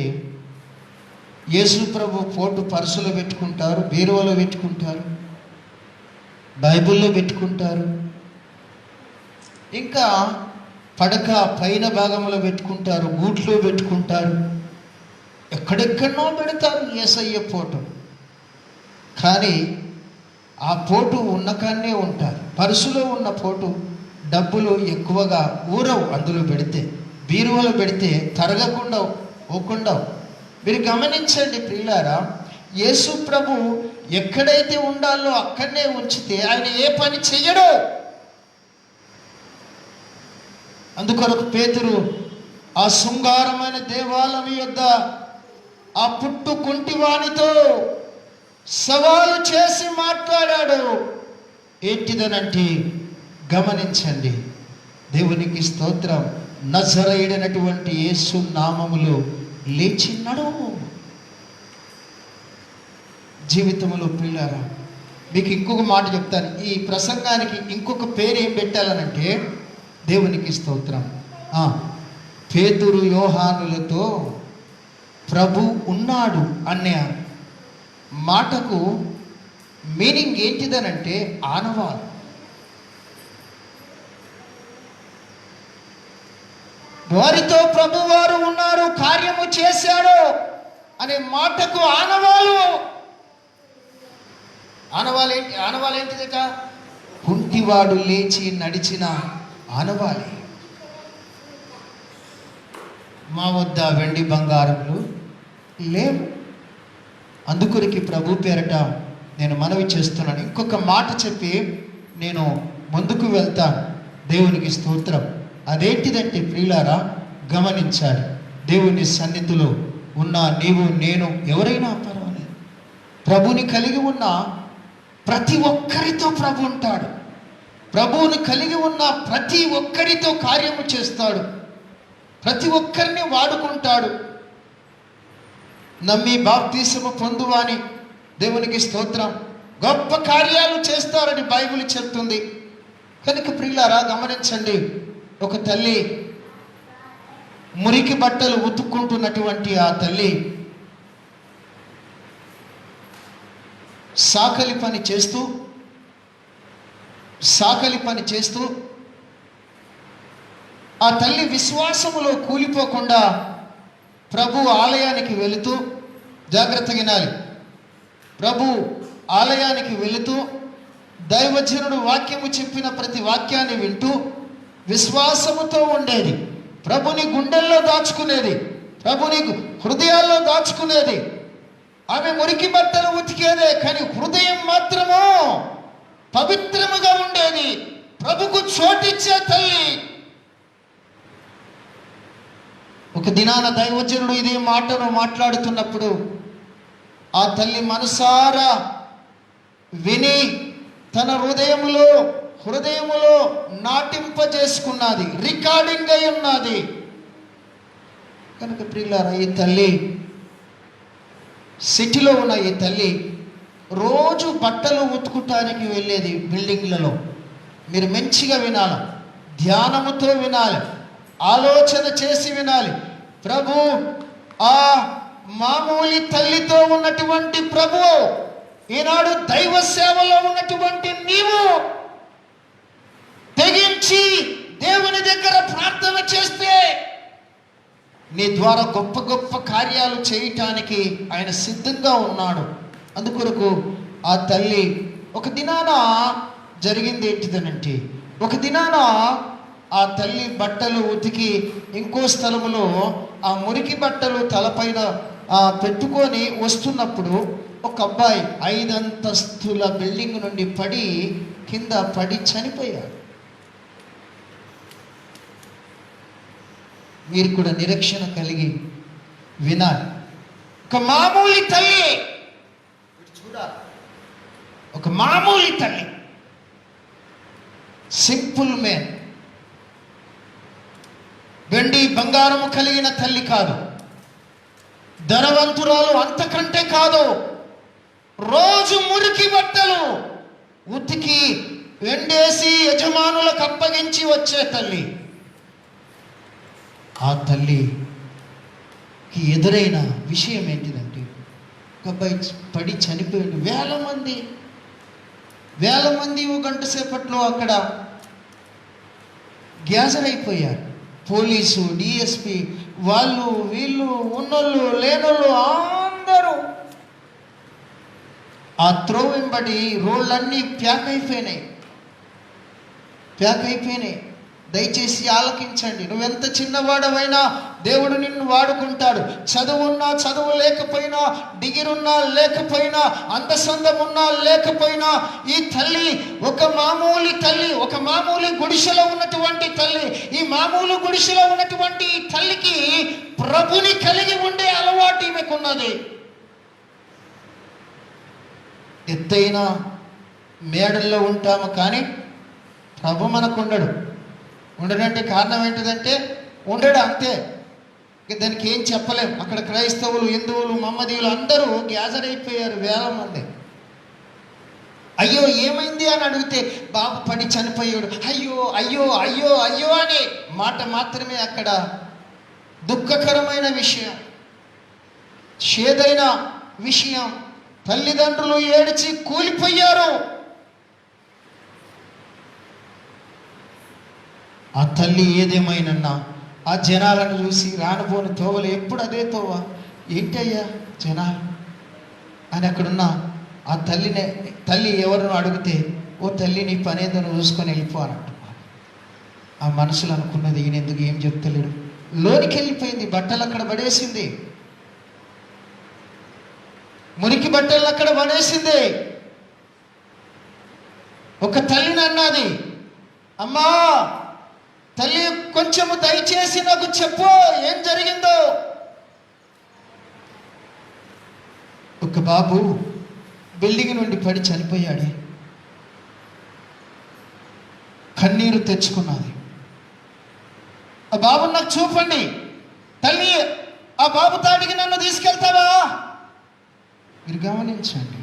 యేసు ప్రభు ఫోటో పర్సులో పెట్టుకుంటారు, బీరువాలో పెట్టుకుంటారు, బైబిల్లో పెట్టుకుంటారు, ఇంకా పడక పైన భాగంలో పెట్టుకుంటారు, గూట్లో పెట్టుకుంటారు, ఎక్కడెక్కడనో పెడతారు యేసయ్య ఫోటో. కానీ ఆ ఫోటో ఉన్నకాన్నే ఉంటారు. పర్సులో ఉన్న ఫోటో డబ్బులు ఎక్కువగా ఊరవు, అందులో పెడితే బీరువాలో పెడితే తరగకుండా పోకుండా. మీరు గమనించండి ప్రియులారా, యేసు ప్రభు ఎక్కడైతే ఉండాలో అక్కడనే ఉంచితే ఆయన ఏ పని చెయ్యడు. అందుకొరకు పేతురు ఆ శృంగారమైన దేవాలయం యొద్ద ఆ పుట్టు కుంటివానితో సవాలు చేసి మాట్లాడాడు. ఏంటిదనంటే గమనించండి, దేవునికి స్తోత్రం, నజరేయుడైనటువంటి యేసు నామములో లేచి నడువు. జీవితంలో ప్రియులారా, మీకు ఇంకొక మాట చెప్తాను. ఈ ప్రసంగానికి ఇంకొక పేరు ఏం పెట్టాలనంటే, దేవునికి స్తోత్రం, పేతురు యోహానులతో ప్రభు ఉన్నాడు అనే మాటకు మీనింగ్ ఏంటిదనంటే ఆనవాలు. వారితో ప్రభువారు ఉన్నారు, కార్యము చేశాడు అనే మాటకు ఆనవాలు. ఆనవాలేంటిదట? కుంటివాడు లేచి నడిచిన ఆనవాలి. మా వద్ద వెండి బంగారములు లేవు. అందుకొరికి ప్రభు పేరట నేను మనవి చేస్తున్నాను. ఇంకొక మాట చెప్పి నేను ముందుకు వెళ్తాను. దేవునికి స్తోత్రం. అదేంటిదంటే ప్రియులారా, గమనించాలి. దేవుని సన్నిధిలో ఉన్న నీవు నేను ఎవరైనా పర్వాలేదు, ప్రభుని కలిగి ఉన్న ప్రతి ఒక్కరితో ప్రభు ఉంటాడు. ప్రభువుని కలిగి ఉన్న ప్రతి ఒక్కరితో కార్యము చేస్తాడు, ప్రతి ఒక్కరిని వాడుకుంటాడు. నమ్మి బాప్తీసము పొందువాని దేవునికి స్తోత్రం గొప్ప కార్యాలు చేస్తారని బైబిల్ చెప్తుంది. కనుక ప్రియులారా గమనించండి, ఒక తల్లి మురికి బట్టలు ఉతుక్కుంటున్నటువంటి ఆ తల్లి సాకలి పని చేస్తూ ఆ తల్లి విశ్వాసములో కూలిపోకుండా ప్రభు ఆలయానికి వెళుతూ, జాగ్రత్తగా వినాలి, ప్రభు ఆలయానికి వెళుతూ దైవజనుడు వాక్యము చెప్పిన ప్రతి వాక్యాన్ని వింటూ విశ్వాసముతో ఉండేది. ప్రభుని గుండెల్లో దాచుకునేది, ప్రభుని హృదయాల్లో దాచుకునేది. ఆమె మురికి బట్టలు ఉతికేదే, కానీ హృదయం మాత్రము పవిత్రముగా ఉండేది. ప్రభుకు చోటిచ్చే తల్లి. ఒక దినాన దైవజనుడు ఇదే మాటను మాట్లాడుతున్నప్పుడు ఆ తల్లి మనసారా విని తన హృదయములో నాటింపజేసుకున్నది, రికార్డింగ్ అయి ఉన్నది. కనుక ప్రియులారా, ఈ తల్లి సిటీలో ఉన్న ఈ తల్లి రోజు బట్టలు ఉతుకుటానికి వెళ్ళేది బిల్డింగ్లలో. మీరు మంచిగా వినాలి, ధ్యానముతో వినాలి, ఆలోచన చేసి వినాలి. ప్రభు ఆ మామూలు తల్లితో ఉన్నటువంటి ప్రభు ఈనాడు దైవ సేవలో ఉన్నటువంటి నీవు తెగించి దేవుని దగ్గర ప్రార్థన చేస్తే నీ ద్వారా గొప్ప గొప్ప కార్యాలు చేయటానికి ఆయన సిద్ధంగా ఉన్నాడు. అందుకొరకు ఆ తల్లి ఒక దినాన జరిగింది ఏంటిదనంటే, ఒక దినాన ఆ తల్లి బట్టలు ఉతికి ఇంకో స్థలములో ఆ మురికి బట్టలు తలపైన పెట్టుకొని వస్తున్నప్పుడు ఒక అబ్బాయి 5 అంతస్తుల బిల్డింగ్ నుండి కింద పడి చనిపోయాడు. మీరు కూడా నిరీక్షణ కలిగి వినాలి. ఒక మామూలు తల్లి, చూడాలి, ఒక మామూలు తల్లి, సింపుల్ మ్యాన్, వెండి బంగారము కలిగిన తల్లి కాదు, ధనవంతురాలు అంతకంటే కాదు. రోజు మురికి బట్టలు ఉతికి వెండేసి యజమానులకు అప్పగించి వచ్చే తల్లి. ఆ తల్లికి ఎదురైన విషయం ఏంటిదంటే, ఒక అబ్బాయి పడి చనిపోయాడు. వేల మంది గంట సేపట్లో అక్కడ గ్యాజర్ అయిపోయారు. పోలీసు, డిఎస్పి, వాళ్ళు వీళ్ళు, ఉన్నోళ్ళు లేనోళ్ళు అందరూ ఆ త్రో వెంబడి రోడ్లన్నీ ప్యాక్ అయిపోయినాయి. దయచేసి ఆలకించండి. నువ్వెంత చిన్నవాడవైనా దేవుడు నిన్ను వాడుకుంటాడు. చదువున్నా చదువు లేకపోయినా, డిగ్రీన్నా లేకపోయినా, అందసందమున్నా లేకపోయినా, ఈ తల్లి ఒక మామూలు తల్లి, ఒక మామూలు గుడిసెలో ఉన్నటువంటి తల్లి. ఈ మామూలు గుడిసెలో ఉన్నటువంటి ఈ తల్లికి ప్రభుని కలిగి ఉండే అలవాటు ఈమెకున్నది. ఎత్తైన మేడల్లో ఉంటాము కానీ ప్రభు మనకు ఉండడంటే కారణం ఏంటిదంటే ఉండడు అంతే. దానికి ఏం చెప్పలేం. అక్కడ క్రైస్తవులు, హిందువులు, మహమ్మదీయులు అందరూ గ్యాజర్ అయిపోయారు, వేల మంది. అయ్యో ఏమైంది అని అడిగితే బాబు పడి చనిపోయాడు, అయ్యో అయ్యో అయ్యో అయ్యో అనే మాట మాత్రమే అక్కడ. దుఃఖకరమైన విషయం, చేదైన విషయం. తల్లిదండ్రులు ఏడ్చి కూలిపోయారు. ఆ తల్లి ఏదేమైనా ఆ జనాలను చూసి రానుపోని తోవలు ఎప్పుడు అదే తోవ, ఏంటయ్యా జనాలు అని అక్కడున్న ఆ తల్లి ఎవరినో అడిగితే, ఓ తల్లి నీ పనేదో చూసుకొని వెళ్ళిపో అని అంటున్నారు. ఆ మనసులో అనుకున్నది, ఈయన ఎందుకు ఏం చెప్తలేడు. లోనికి వెళ్ళిపోయింది, బట్టలు అక్కడ పడేసింది, మురికి బట్టలు అక్కడ పడేసింది. ఒక తల్లిని అన్నది, అమ్మా తల్లి కొంచెము దయచేసి నాకు చెప్పు ఏం జరిగిందో. ఒక బాబు బిల్డింగ్ నుండి పడి చనిపోయాడే. కన్నీరు తెచ్చుకున్నది. ఆ బాబుని నాకు చూపండి తల్లి, ఆ బాబుతో అడిగి నన్ను తీసుకెళ్తావా? మీరు గమనించండి.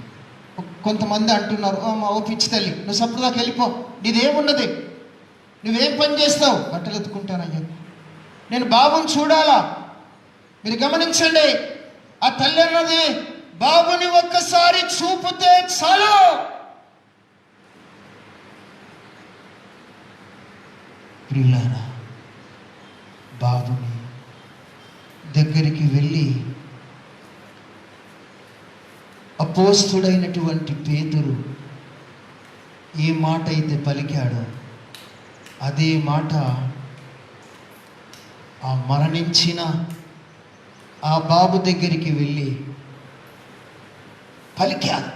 కొంతమంది అంటున్నారు, మా ఓ పిచ్చి తల్లి, నువ్వు సప్పుడుదాకా వెళ్ళిపో, నీదేమున్నది, నువ్వేం పని చేస్తావు? బట్టలు ఎత్తుకుంటానయ్యా, నేను బాబుని చూడాలా? మీరు గమనించండి. ఆ తల్లి అన్నది, బాబుని ఒక్కసారి చూపితే చాలు. ప్రియులారా, బాబుని దగ్గరికి వెళ్ళి అపోస్తుడైనటువంటి పేతురు ఏ మాట అయితే పలికాడో అదే మాట ఆ మరణించిన ఆ బాబు దగ్గరికి వెళ్ళి పలికాడు.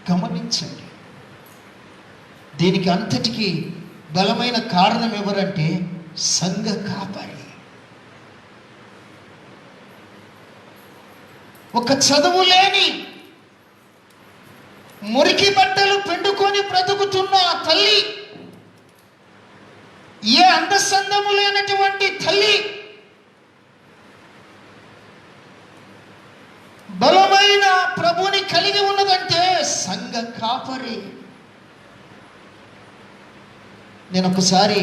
గమనించండి. దీనికి అంతటికీ బలమైన కారణం ఎవరంటే సంఘ కాపరి. ఒక చదువు లేని, మురికి బట్టలు పిండుకొని బ్రతుకుతున్న ఆ తల్లి, ఏ అందసందము లేనటువంటి తల్లి, బలమైన ప్రభుని కలిగి ఉన్నదంటే సంఘ కాపరి. నేను ఒకసారి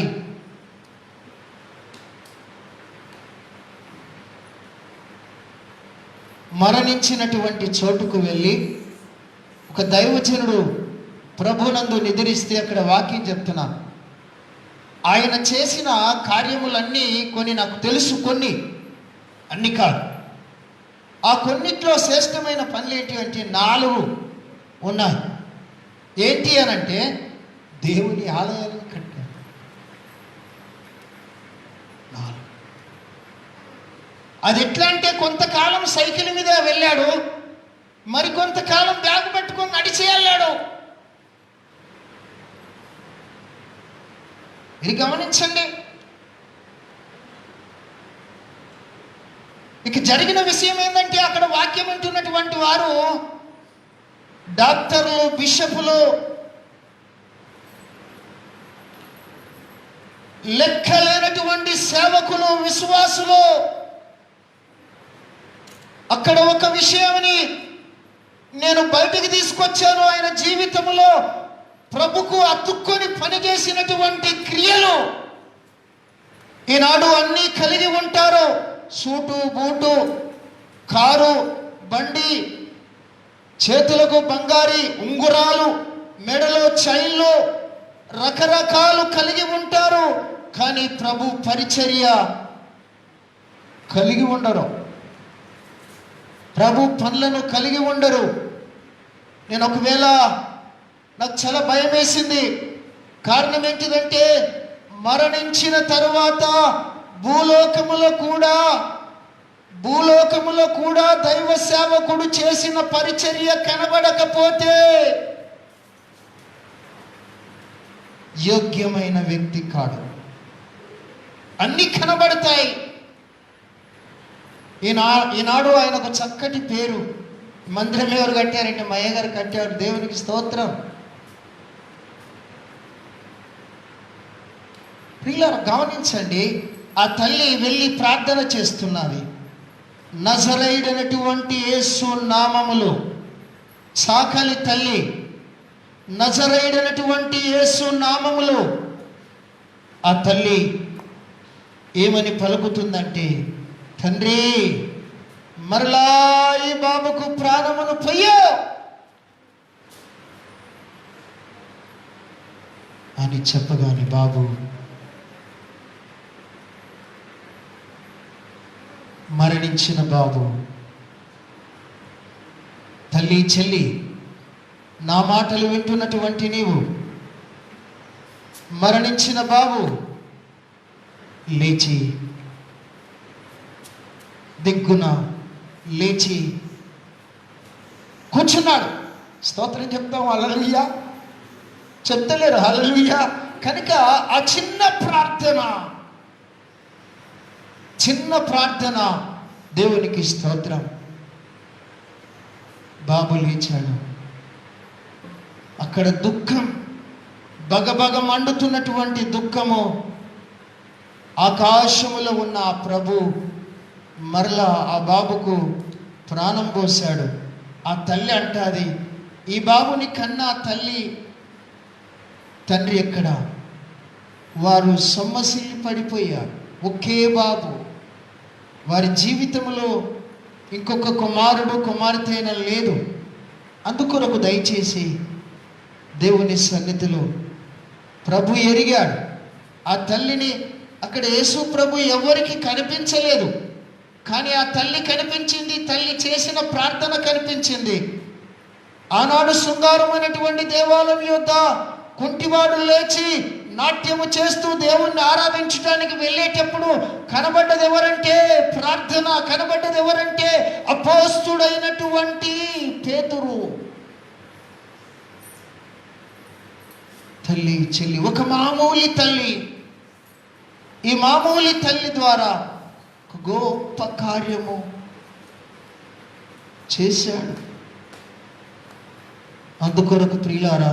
మరణించినటువంటి చోటుకు వెళ్ళి ఒక దైవజనుడు ప్రభునందు నిద్రిస్తే అక్కడ వాక్యం చెప్తున్నాను. ఆయన చేసిన కార్యములన్నీ కొన్ని నాకు తెలుసు, కొన్ని అన్ని కాదు. ఆ కొన్నిట్లో శ్రేష్టమైన పనులు ఏంటి అంటే 4 ఉన్నాయి. ఏంటి అనంటే దేవుని ఆలయాలను కట్టాడు. 4. అది ఎట్లా అంటే కొంతకాలం సైకిల్ మీద వెళ్ళాడు, మరి కొంతకాలం బ్యాగ్ పట్టుకొని నడిచి వెళ్ళాడు. ఇది గమనించండి. ఇక జరిగిన విషయం ఏంటంటే అక్కడ వాక్యం వింటున్నటువంటి వారు డాక్టర్లు, బిషపులు, లెక్కలేనటువంటి సేవకులు, విశ్వాసులు అక్కడ ఒక విషయాన్ని నేను బయటికి తీసుకొచ్చాను. ఆయన జీవితంలో ప్రభుకు అతుక్కొని పనిచేసినటువంటి క్రియలు. ఈనాడు అన్నీ కలిగి ఉంటారు. సూటు బూటు, కారు, బండి, చేతులకు బంగారి ఉంగురాలు, మెడలో చైన్లు, రకరకాలు కలిగి ఉంటారు. కానీ ప్రభు పరిచర్య కలిగి ఉండరు. ప్రభు పనులను కలిగి ఉండరు. నేను ఒకవేళ నాకు చాలా భయం వేసింది. కారణం ఏంటిదంటే మరణించిన తరువాత భూలోకములో కూడా దైవ సేవకుడు చేసిన పరిచర్య కనబడకపోతే యోగ్యమైన వ్యక్తి కాడు. అన్నీ కనబడతాయి. ఈనాడు ఆయనకు చక్కటి పేరు. మందిరం ఎవరు కట్టారంటే మా అయ్యగారు కట్టారు. దేవునికి స్తోత్రం. ప్రియులారా, గమనించండి. ఆ తల్లి వెళ్ళి ప్రార్థన చేస్తున్నది. నజరేయుడైనటువంటి యేసు నామములో, సాకలి తల్లి నజరేయుడైనటువంటి యేసు నామములో ఆ తల్లి ఏమని పలుకుతుందంటే, తండ్రి మరలా ఈ బాబుకు ప్రాణమును పొయ్యో అని చెప్పగానే బాబు మరణించిన బాబు, తల్లి చెల్లి నా మాటలు వింటున్నటువంటి నీవు, మరణించిన బాబు లేచి దిగ్గున లేచి కూర్చున్నాడు. స్తోత్రం చెప్తాం. హల్లెలూయా చెప్తలేరు. హల్లెలూయా. కనుక ఆ చిన్న ప్రార్థన దేవునికి స్తోత్రం. బాబు లేచాడు. అక్కడ దుఃఖం, బగబగ మండుతున్నటువంటి దుఃఖము. ఆకాశములో ఉన్న ఆ ప్రభు మరలా ఆ బాబుకు ప్రాణం పోశాడు. ఆ తల్లి అంటాది, ఈ బాబుని కన్నా తల్లి తండ్రి ఎక్కడ? వారు సొమ్మసిల్లి పడిపోయారు. ఒకే బాబు. వారి జీవితంలో ఇంకొక కుమారుడు కుమార్తె లేదు. అందుకొరకు దయచేసి దేవుని సన్నిధిలో ప్రభు ఎరిగాడు. ఆ తల్లిని అక్కడ యేసు ప్రభు ఎవరికి కనిపించలేదు, కానీ ఆ తల్లి కనిపించింది. తల్లి చేసిన ప్రార్థన కనిపించింది. ఆనాడు శృంగారమైనటువంటి దేవాలయం యొద్ద కుంటివాడు లేచి నాట్యము చేస్తూ దేవుణ్ణి ఆరాధించడానికి వెళ్ళేటప్పుడు కనబడ్డది ఎవరంటే ప్రార్థన. కనబడ్డది ఎవరంటే అపోస్తుడైనటువంటి పేతురు. తల్లి చెల్లి, ఒక మామూలి తల్లి. ఈ మామూలి తల్లి ద్వారా ఒక గొప్ప కార్యము చేశాడు. అందుకొరకు ప్రియులారా,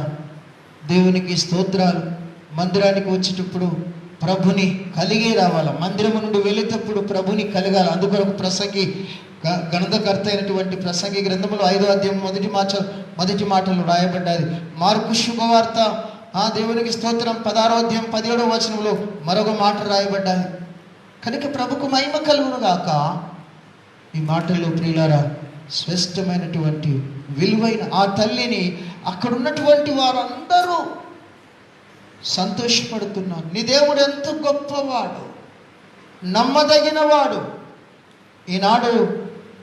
దేవునికి స్తోత్రాలు. మందిరానికి వచ్చేటప్పుడు ప్రభుని కలిగే రావాలి. మందిరం నుండి వెళ్ళేటప్పుడు ప్రభుని కలగాలి. అందుకొరకు ప్రసంగి గణదకర్త అయినటువంటి ప్రసంగి గ్రంథంలో 5వ అధ్యాయం మొదటి మాటలు రాయబడ్డాయి. మార్కు శుభవార్త దేవునికి స్తోత్రం 16వ అధ్యాయం 17వ వచనంలో మరొక మాట రాయబడ్డాయి. కనుక ప్రభుకు మహిమ కలుగును గాక. ఈ మాటల్లో ప్రియులారా, శ్రేష్టమైనటువంటి విలువైన ఆ తల్లిని అక్కడ ఉన్నటువంటి వారందరూ సంతోషపడుతున్నారు. నీ దేవుడు ఎంత గొప్పవాడు, నమ్మదగినవాడు. ఈనాడు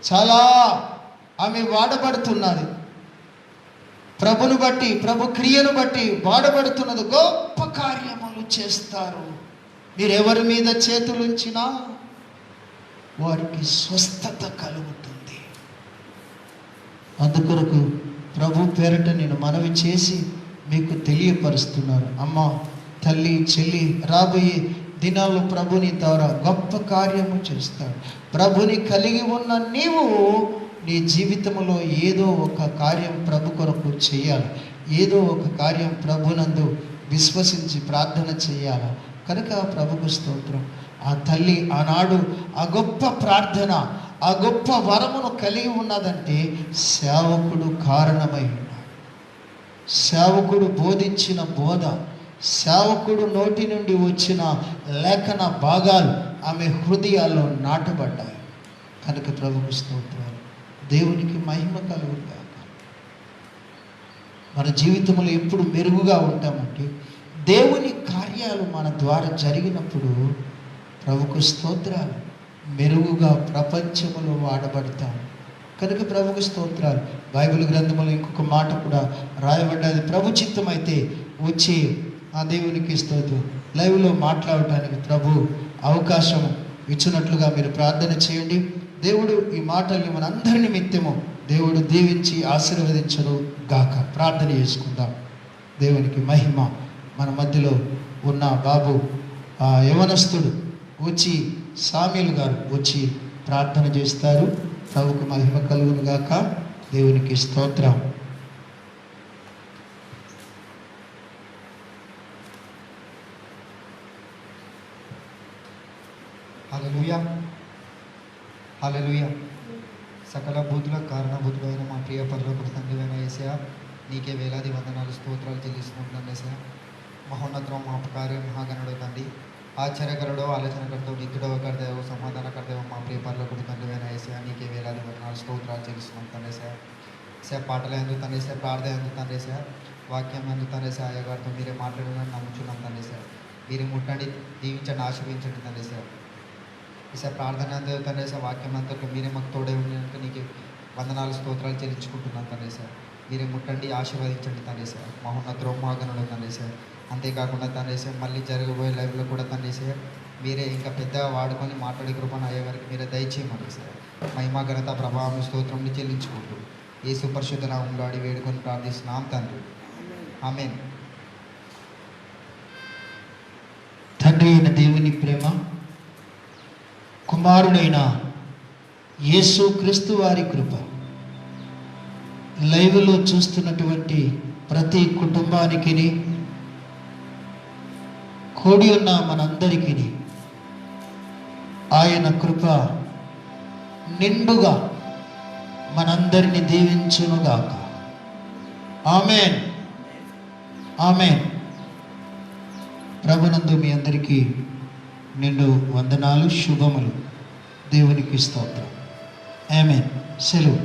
చాలా ఆమె వాడబడుతున్నది. ప్రభును బట్టి, ప్రభు క్రియను బట్టి వాడబడుతున్నది. గొప్ప కార్యములు చేస్తారు. మీరెవరి మీద చేతులుంచినా వారికి స్వస్థత కలుగుతుంది. అందుకొరకు ప్రభు పేరట నేను మనవి చేసి మీకు తెలియపరుస్తున్నాను. అమ్మ, తల్లి, చెల్లి, రాబోయే దినాల్లో ప్రభుని ద్వారా గొప్ప కార్యము చేస్తాడు. ప్రభుని కలిగి ఉన్న నీవు నీ జీవితంలో ఏదో ఒక కార్యం ప్రభు కొరకు చేయాలి. ఏదో ఒక కార్యం ప్రభునందు విశ్వసించి ప్రార్థన చేయాలి. కనుక ప్రభుకు స్తోత్రం. ఆ తల్లి ఆనాడు ఆ గొప్ప ప్రార్థన, ఆ ఆ గొప్ప వరమును కలిగి ఉన్నదంటే సేవకుడు కారణమై ఉన్నాడు. సేవకుడు బోధించిన బోధ, సేవకుడు నోటి నుండి వచ్చిన లేఖన భాగాలు ఆమె హృదయాల్లో నాటబడ్డాయి. కనుక ప్రభుకు స్తోత్రాలు. దేవునికి మహిమ కలుగుగాక. మన జీవితంలో ఎప్పుడు మెరుగుగా ఉంటామంటే దేవుని కార్యాలు మన ద్వారా జరిగినప్పుడు ప్రభుకు స్తోత్రాలు, మెరుగుగా ప్రపంచంలో వాడబడతాం. కనుక ప్రభుకు స్తోత్రాలు. బైబిల్ గ్రంథంలో ఇంకొక మాట కూడా రాయబడ్డది. ప్రభు చిత్తం అయితే వచ్చి ఆ దేవునికి స్తోత్రం లైవ్లో మాట్లాడటానికి ప్రభు అవకాశం ఇచ్చినట్లుగా మీరు ప్రార్థన చేయండి. దేవుడు ఈ మాటల్ని మనందరి నిమిత్తము దేవుడు దీవించి ఆశీర్వదించను గాక. ప్రార్థన చేసుకుందాం. దేవునికి మహిమ. మన మధ్యలో ఉన్న బాబు యవనస్తుడు వచ్చి సామ్యులు గారు వచ్చి ప్రార్థన చేస్తారు. ప్రభుకు మహిమ కలుగును గాక. దేవునికి స్తోత్రం. హల్లెలూయా, హల్లెలూయా. సకల భూతులకు కారణభూతుడైన మా ప్రియ పరలోకపు తండ్రివైన యేసయ్యా, నీకే వేలాది వందనాలు స్తోత్రాలు చెల్లిస్తున్నాను యేసయ్యా. మహోన్నతం మహాపకార్యం మహాగణుడు తండ్రి, ఆశ్చర్యకరుడో ఆలోచనకర్తో నిత్యుడో కర్దేవో సమాధానకర్దేవో మా ప్రియ పరలోకపు తండ్రివైన యేసయ్యా, నీకే వేలాది వందనాలు స్తోత్రాలు చెల్లిస్తున్నాం తండ్రి యేసయ్యా. యేసయ్యా, పాటలు ఎందుకు యేసయ్యా, ప్రార్థన ఎందుకు తండ్రి యేసయ్యా, వాక్యం ఎందుకు యేసయ్యా, అయ్యగారితో మీరే మాట్లాడాలని నమ్ముచున్నాం తండ్రి యేసయ్యా. మీరే ముట్టండి, దీవించండి, ఆశీర్వదించండి తండ్రి యేసయ్యా. ఈసారి ప్రార్థన అంతా తండ్రి యేసయ్యా, వాక్యం అంతా మీరే మాకు తోడే ఉండేందుకు నీకు వందనాలు స్తోత్రాలు చెల్లించుకుంటున్నాను తండ్రి యేసయ్యా. మీరే ముట్టండి, ఆశీర్వదించండి తండ్రి యేసయ్యా. మహోన్నత మహాగణుడు తండ్రి యేసయ్యా. అంతేకాకుండా తండ్రి యేసయ్యా, మళ్ళీ జరగబోయే లైవ్లో కూడా తండ్రి యేసయ్యా, మీరే ఇంకా పెద్దగా వాడుకొని మాట్లాడే కృపను అయ్యేవారికి మీరే దయచేయమని యేసయ్యా. మహిమ ఘనత ప్రభావం స్తోత్రంని చెల్లించుకుంటూ యేసు పరిశుద్ధ నామములో అడిగి వేడుకొని ప్రార్థిస్తున్నాం తండ్రి. ఆమేన్. తండ్రి అయిన దేవుని ప్రేమ, కుమారుడైన యేసు క్రీస్తు వారి కృప, లైవ్లో చూస్తున్నటువంటి ప్రతి కుటుంబానికి, కూడి ఉన్న మనందరికీ ఆయన కృప నిండుగా మనందరిని దీవించునుగాక. ఆమేన్, ఆమేన్. ప్రభునందు మీ అందరికీ నిండు వందనాలు, శుభములు. దేవునికి స్తోత్రం. ఆమేన్. సెలవు.